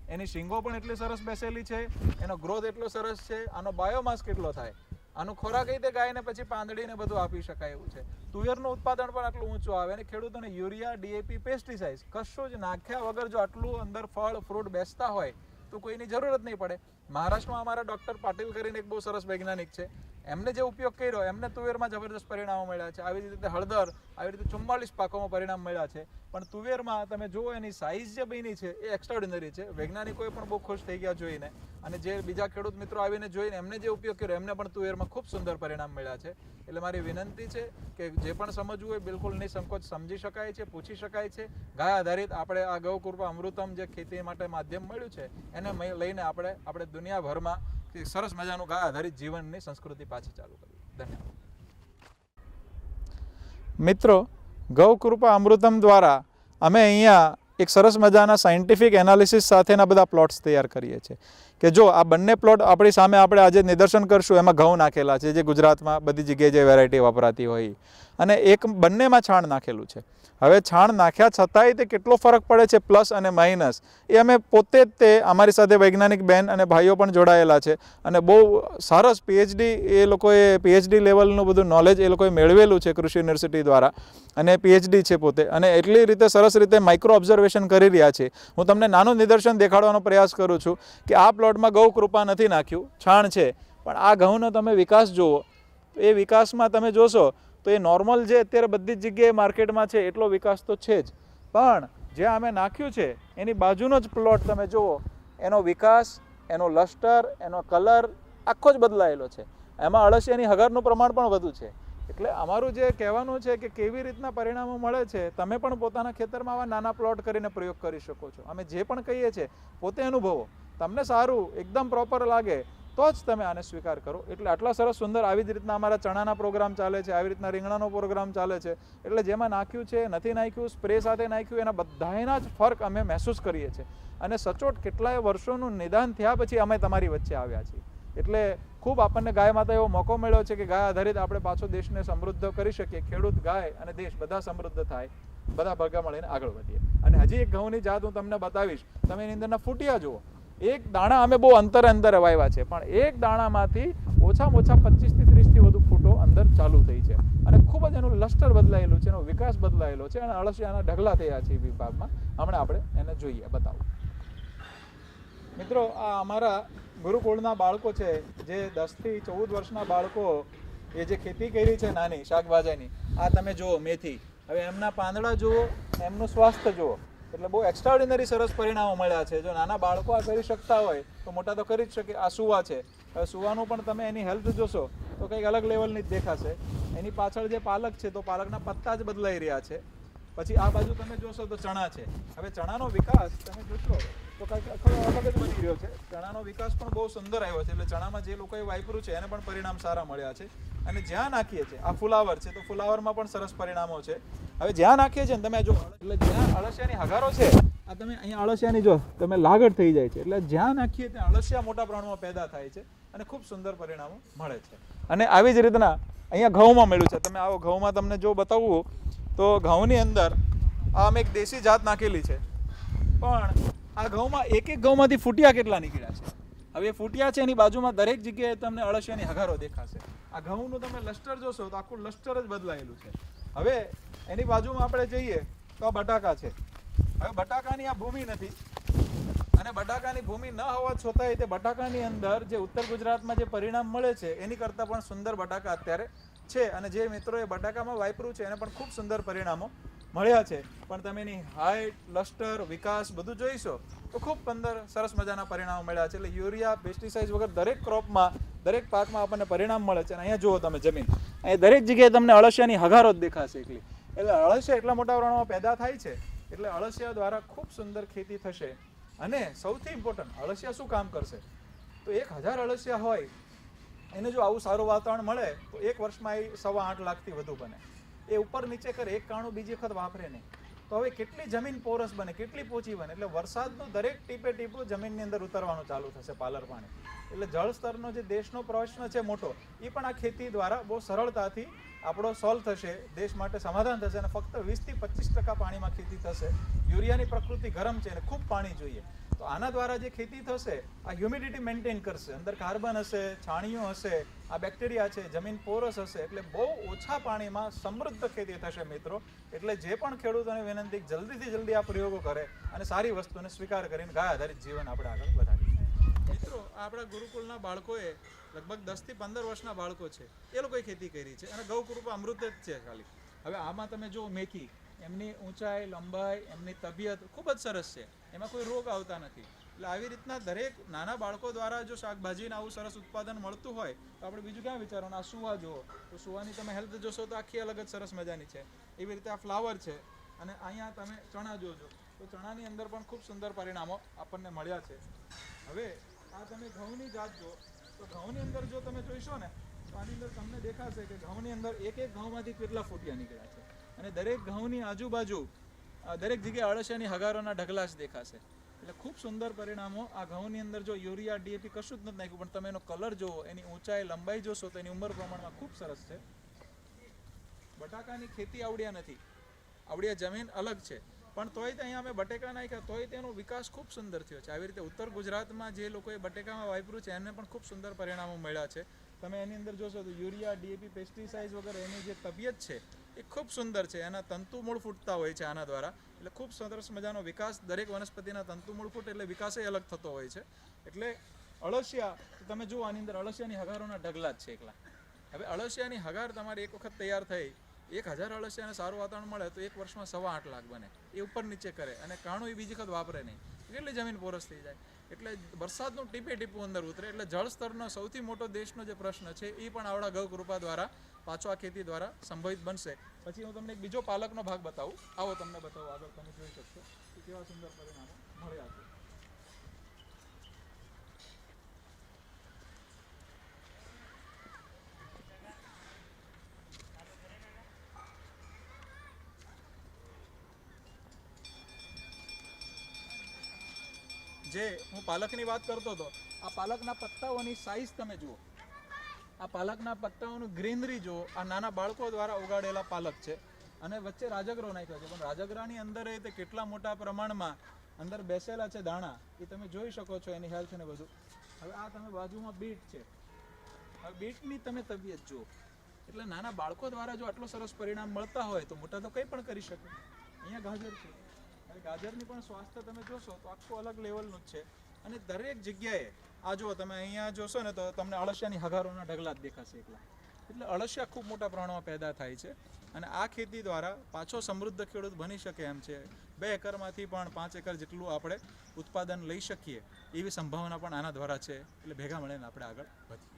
એની શીંગો પણ એટલી સરસ બેસેલી છે, એનો ગ્રોથ એટલો સરસ છે, આનો બાયોમાસ કેટલો થાય, આનું ખોરાક રીતે ગાયને પછી પાંદડીને બધું આપી શકાય એવું છે। તુવેરનું ઉત્પાદન પણ આટલું ઊંચું આવે અને ખેડૂતોને યુરિયા, ડીએપી, પેસ્ટિસાઇડ કશું જ નાખ્યા વગર જો આટલું અંદર ફળ ફ્રૂટ બેસતા હોય તો કોઈની જરૂરત નહીં પડે। મહારાષ્ટ્રમાં અમારા ડૉક્ટર પાટીલ કરીને એક બહુ સરસ વૈજ્ઞાનિક છે, એમને જે ઉપયોગ કર્યો એમને તુવેરમાં જબરદસ્ત પરિણામો મળ્યા છે। આવી રીતે હળદર, આવી રીતે 44 પાકોમાં પરિણામ મળ્યા છે, પણ તુવેરમાં તમે જુઓ એની સાઇઝ જે બની છે એ એક્સ્ટ્રાઓર્ડિનરી છે। વૈજ્ઞાનિકોએ પણ બહુ ખુશ થઈ ગયા જોઈને, અને જે બીજા ખેડૂત મિત્રો આવીને જોઈને એમને જે ઉપયોગ કર્યો એમને પણ તુવેરમાં ખૂબ સુંદર પરિણામ મળ્યા છે। એટલે મારી વિનંતી છે કે જે પણ સમજવું હોય બિલકુલ નિસંકોચ સમજી શકાય છે, પૂછી શકાય છે। ગાય આધારિત આપણે આ ગૌ કૃપા અમૃતમ જે ખેતી માટે માધ્યમ મળ્યું છે એને લઈને આપણે દુનિયાભરમાં સરસ મજાનું ગાય આધારિત જીવનની સંસ્કૃતિ પાછી ચાલુ કરવી। ધન્યવાદ મિત્રો। ગૌ કૃપા અમૃતમ દ્વારા અમે અહીંયા એક સરસ મજાના સાયન્ટિફિક એનાલિસિસ સાથેના બધા પ્લોટ્સ તૈયાર કરીએ છીએ કે જો આ બંને પ્લોટ આપણી સામે આપણે આજે નિદર્શન કરશું, એમાં ઘઉં નાખેલા છે જે ગુજરાતમાં બધી જગ્યાએ જે વેરાયટી વપરાતી હોય, અને એક બંનેમાં છાણ નાખેલું છે। હવે છાણ નાખ્યા છતાંય તે કેટલો ફરક પડે છે પ્લસ અને માઇનસ એ અમે પોતે જ તે અમારી સાથે વૈજ્ઞાનિક બેન અને ભાઈઓ પણ જોડાયેલા છે, અને બહુ સરસ એ લોકોએ પીએચડી લેવલનું બધું નોલેજ એ લોકોએ મેળવેલું છે કૃષિ યુનિવર્સિટી દ્વારા, અને પીએચડી છે પોતે, અને એટલી રીતે સરસ રીતે માઇક્રો ઓબ્ઝર્વેશન કરી રહ્યા છે। હું તમને નાનું નિદર્શન દેખાડવાનો પ્રયાસ કરું છું કે આ પ્લોટમાં ગૌ કૃપા નથી નાખ્યું, છાણ છે, પણ આ ઘઉંનો તમે વિકાસ જુઓ, એ વિકાસમાં તમે જોશો તો એ નોર્મલ જે અત્યારે બધી જ જગ્યાએ માર્કેટમાં છે એટલો વિકાસ તો છે જ, પણ જ્યાં અમે નાખ્યું છે એની બાજુનો જ પ્લોટ તમે જુઓ, એનો વિકાસ, એનો લસ્ટર, એનો કલર આખો જ બદલાયેલો છે। એમાં અળસિયાની હગારનું પ્રમાણ પણ વધુ છે, એટલે અમારું જે કહેવાનું છે કે કેવી રીતના પરિણામો મળે છે, તમે પણ પોતાના ખેતરમાં આવા નાના પ્લોટ કરીને પ્રયોગ કરી શકો છો. અમે જે પણ કહીએ છીએ પોતે અનુભવો, તમને સારું એકદમ પ્રોપર લાગે તો જ તમે આને સ્વીકાર કરો. એટલે આટલા સરસ સુંદર આવી જ રીતના અમારા ચણાના પ્રોગ્રામ ચાલે છે, આવી રીતના રીંગણાનો પ્રોગ્રામ ચાલે છે. એટલે જેમાં નાખ્યું છે, નથી નાખ્યું, સ્પ્રે સાથે નાખ્યું, એના બધાના જ ફરક અમે મહેસૂસ કરીએ છીએ. અને સચોટ કેટલાય વર્ષોનું નિદાન થયા પછી અમે તમારી વચ્ચે આવ્યા છીએ. એટલે ખૂબ આપણને ગાય માતા એવો મોકો મળ્યો છે કે ગાય આધારિત આપણે પાછો દેશને સમૃદ્ધ કરી શકીએ. ખેડૂત, ગાય અને દેશ બધા સમૃદ્ધ થાય, બધા ભેગા મળીને આગળ વધીએ. અને હજી એક ઘઉંની જાત હું તમને બતાવીશ. તમે એની અંદરના ફૂટિયા જુઓ. એક દાણા અમે બહુ અંતરે વાવ્યા છે, પણ એક દાણામાંથી ઓછામાં ઓછા 25 થી 30 થી વધુ ફૂટો અંદર ચાલુ થઈ છે. અને ખૂબ જ એનું લસ્ટર બદલાયેલું છે, એનો વિકાસ બદલાયેલો છે અને અળસિયાના ઢગલા થયા છે એ વિભાગમાં. હમણાં આપણે એને જોઈએ, બતાવો. મિત્રો, આ અમારા ગુરુકુળના બાળકો છે, જે 10 થી 14 વર્ષના બાળકો એ જે ખેતી કરી છે નાની શાકભાજીની. આ તમે જુઓ મેથી. હવે એમના પાંદડા જુઓ, એમનું સ્વાસ્થ્ય જુઓ. એટલે બહુ એક્સ્ટ્રાઓર્ડિનરી સરસ પરિણામો મળ્યા છે. જો નાના બાળકો આ કરી શકતા હોય તો મોટા તો કરી જ શકે. આ સુવા છે. હવે સુવાનું પણ તમે એની હેલ્થ જોશો તો કંઈક અલગ લેવલની જ દેખાશે. એની પાછળ જે પાલક છે તો પાલકના પત્તા જ બદલાઈ રહ્યા છે. પછી આ બાજુ તમે જોશો તો ચણા છે. હવે ચણાનો વિકાસ તમે જોશો તો કંઈક અલગ જ બની રહ્યો છે. ચણાનો વિકાસ પણ બહુ સુંદર આવ્યો છે. એટલે ચણામાં જે લોકોએ વાપર્યું છે એને પણ પરિણામ સારા મળ્યા છે. અને જ્યાં નાખીએ છીએ, આ ફુલાવર છે તો ફુલાવરમાં પણ સરસ પરિણામો છે. હવે જ્યાં નાખીએ છીએ ને તમે જો, એટલે જ્યાં અળસિયાની હગારો છે, આ તમે અહીંયા અળસિયાની જો તમે લાગડ થઈ જાય છે. એટલે જ્યાં નાખીએ ત્યાં અળસિયા મોટા પ્રમાણમાં પેદા થાય છે અને ખૂબ સુંદર પરિણામો મળે છે. અને આવી જ રીતના અહીંયા ઘઉંમાં મળ્યું છે. તમે આવો ઘઉંમાં તમને જો બતાવવું તો ઘઉંની અંદર આ અમે એક દેશી જાત નાખેલી છે, પણ આ ઘઉંમાં એક ઘઉંમાંથી ફૂટિયા કેટલા નીકળ્યા છે. હવે એ ફૂટિયા છે એની બાજુમાં દરેક જગ્યાએ તમને અળસિયાની હગારો દેખાશે. આ ઘઉંનું તમે લસ્ટર જોશો તો આખું લસ્ટર જ બદલાયેલું છે. હવે એની બાજુમાં આપણે જઈએ તો આ બટાકા છે. હવે બટાકાની આ ભૂમિ નથી, અને બટાકાની ભૂમિ ન હોવા છતાંય તે બટાકાની અંદર જે ઉત્તર ગુજરાતમાં જે પરિણામ મળે છે એની કરતાં પણ સુંદર બટાકા અત્યારે છે. અને જે મિત્રોએ બટાકામાં વાપર્યું છે એને પણ ખૂબ સુંદર પરિણામો મળ્યા છે. પણ તમે એની હાઇટ, લસ્ટર, વિકાસ બધું જોઈશો તો ખૂબ સરસ મજાના પરિણામો મળ્યા છે. એટલે યુરિયા, પેસ્ટિસાઇડ વગર દરેક ક્રોપમાં, દરેક પાકમાં આપણને પરિણામ મળે છે. અને અહીંયા જુઓ તમે જમીન, અહીંયા દરેક જગ્યાએ તમને અળસિયાની હગારો જ દેખાશે એકલી. એટલે અળસિયા એટલા મોટા પ્રમાણમાં પેદા થાય છે. એટલે અળસિયા દ્વારા ખૂબ સુંદર ખેતી થશે. અને સૌથી ઇમ્પોર્ટન્ટ, અળસિયા શું કામ કરશે? તો 1000 અળસિયા હોય એને જો આવું સારું વાતાવરણ મળે તો એક વર્ષમાં એ 8.25 લાખથી વધુ બને. એ ઉપર નીચે કરે, એક કાણું બીજી વખત વાપરે નહીં. તો હવે કેટલી જમીન પોરસ બને, કેટલી પોચી બને. એટલે વરસાદનું દરેક ટીપે ટીપું જમીનની અંદર ઉતરવાનું ચાલુ થશે, પાલર પાણી. એટલે જળ સ્તરનો જે દેશનો પ્રશ્ન છે મોટો, એ પણ આ ખેતી દ્વારા બહુ સરળતાથી આપણો સોલ્વ થશે, દેશ માટે સમાધાન થશે. અને ફક્ત 20 થી 25% પાણીમાં ખેતી થશે. યુરિયાની પ્રકૃતિ ગરમ છે અને ખૂબ પાણી જોઈએ. તો આના દ્વારા જે ખેતી થશે, આ હ્યુમિડિટી મેન્ટેન કરશે, અંદર કાર્બન હશે, છાણિયું હશે, આ બેક્ટેરિયા છે, જમીન પોરસ હશે. એટલે બહુ ઓછા પાણીમાં સમૃદ્ધ ખેતી થશે મિત્રો. એટલે જે પણ ખેડૂતોને વિનંતી, જલ્દીથી જલ્દી આ પ્રયોગો કરે અને સારી વસ્તુને સ્વીકાર કરીને ગાય આધારિત જીવન આપણે આગળ વધારીએ. મિત્રો, આપણા ગુરુકુળના બાળકોએ લગભગ 10 થી 15 વર્ષના બાળકો છે, એ લોકોએ ખેતી કરી છે. અને ગૌકૃપા અમૃત જ છે ખાલી. હવે આમાં તમે જો મેથી, એમની ઊંચાઈ, લંબાઈ, એમની તબિયત ખૂબ જ સરસ છે. એમાં કોઈ રોગ આવતા નથી. એટલે આવી રીતના દરેક નાના બાળકો દ્વારા જો શાકભાજીને આવું સરસ ઉત્પાદન મળતું હોય તો આપણે બીજું ક્યાં વિચારવાનું. આ સુવા જુઓ તો સુવાની તમે હેલ્થ જોશો તો આખી અલગ જ સરસ મજાની છે. એવી રીતે આ ફ્લાવર છે. અને અહીંયા તમે ચણા જોજો તો ચણાની અંદર પણ ખૂબ સુંદર પરિણામો આપણને મળ્યા છે. હવે આ તમે ઘઉંની જાત જો તો ઘઉંની અંદર જો તમે જોઈશો ને તો આની અંદર તમને દેખાશે કે ઘઉંની અંદર એક ઘઉંમાંથી કેટલા ફૂટિયા નીકળ્યા છે. અને દરેક ઘઉંની આજુબાજુ દરેક જગ્યાએ અળસિયાની હગારોના ઢગલા જ દેખાશે. એટલે ખૂબ સુંદર પરિણામો આ ઘઉંની અંદર જો યુરિયા, ડીએપી કશું જ નથી નાખ્યું, પણ તમે એનો કલર જુઓ, એની ઊંચાઈ, લંબાઈ જોશો તો એની ઉંમર પ્રમાણમાં ખૂબ સરસ છે. બટાકાની ખેતી આવડ્યા નથી, આવડ્યા જમીન અલગ છે, પણ તોય અહીંયા અમે બટેકા નાખ્યા તોય તેનો વિકાસ ખૂબ સુંદર થયો છે. આવી રીતે ઉત્તર ગુજરાતમાં જે લોકોએ બટેકામાં વાપર્યું છે એને પણ ખૂબ સુંદર પરિણામો મળ્યા છે. તમે એની અંદર જોશો તો યુરિયા, ડીએપી, પેસ્ટિસાઇડ વગર એની જે તબિયત છે એ ખૂબ સુંદર છે. એના તંતુ મૂળ ફૂટતા હોય છે આના દ્વારા. એટલે ખૂબ સરસ મજાનો વિકાસ, દરેક વનસ્પતિના તંતુ મૂળ ફૂટ એટલે વિકાસ અલગ થતો હોય છે. એટલે અળસિયા તમે જુઓ, આની અંદર અળસિયાની હગારોના ઢગલા જ છે એકલા. હવે અળસિયાની હગાર તમારી એક વખત તૈયાર થઈ, 1000 અળસિયાને સારું વાતાવરણ મળે તો એક વર્ષમાં 8.25 લાખ બને. એ ઉપર નીચે કરે અને કાણું એ બીજી વખત વાપરે નહીં. કેટલી જમીન પોરસ થઈ જાય. એટલે વરસાદનું ટીપે ટીપું અંદર ઉતરે. એટલે જળ સ્તરનો સૌથી મોટો દેશનો જે પ્રશ્ન છે એ પણ આવડા ગૌકૃપા દ્વારા પાછો આ ખેતી દ્વારા સંભવિત બનશે. પછી હું તમને એક બીજો પાલકનો ભાગ બતાવું. આવો તમને બતાવો, આગળ તમે જોઈ શકશો કે કેવા સુંદર પરિણામો મળ્યા છે. જે હું પાલકની વાત કરતો હતો, આ પાલકના પત્તાઓની સાઈઝ તમે જુઓ, આ પાલકના પત્તાઓનું ગ્રીનરી જુઓ. આ નાના બાળકો દ્વારા ઉગાડેલા પાલક છે અને વચ્ચે રાજગરો નાખ્યો છે, પણ રાજગરાની અંદર એ તે કેટલા મોટા પ્રમાણમાં અંદર બેસેલા છે દાણા, એ તમે જોઈ શકો છો, એની હેલ્થ ને બધું. હવે આ તમે બાજુમાં બીટ છે, હવે બીટની તમે તબિયત જુઓ. એટલે નાના બાળકો દ્વારા જો આટલો સરસ પરિણામ મળતા હોય તો મોટા તો કંઈ પણ કરી શકે. અહીંયા ગાજર છે, ગાજરની પણ સ્વાસ્થ્ય તમે જોશો તો આખું અલગ લેવલનું જ છે. અને દરેક જગ્યાએ આ જુઓ તમે, અહીંયા જોશો ને તો તમને અળસિયાની હગારોના ઢગલા જ દેખાશે એકલા. એટલે અળસિયા ખૂબ મોટા પ્રમાણમાં પેદા થાય છે. અને આ ખેતી દ્વારા પાછો સમૃદ્ધ ખેડૂત બની શકે એમ છે. 2 એકરમાંથી પણ 5 એકર જેટલું આપણે ઉત્પાદન લઈ શકીએ એવી સંભાવના પણ આના દ્વારા છે. એટલે ભેગા મળીને આપણે આગળ વધીએ.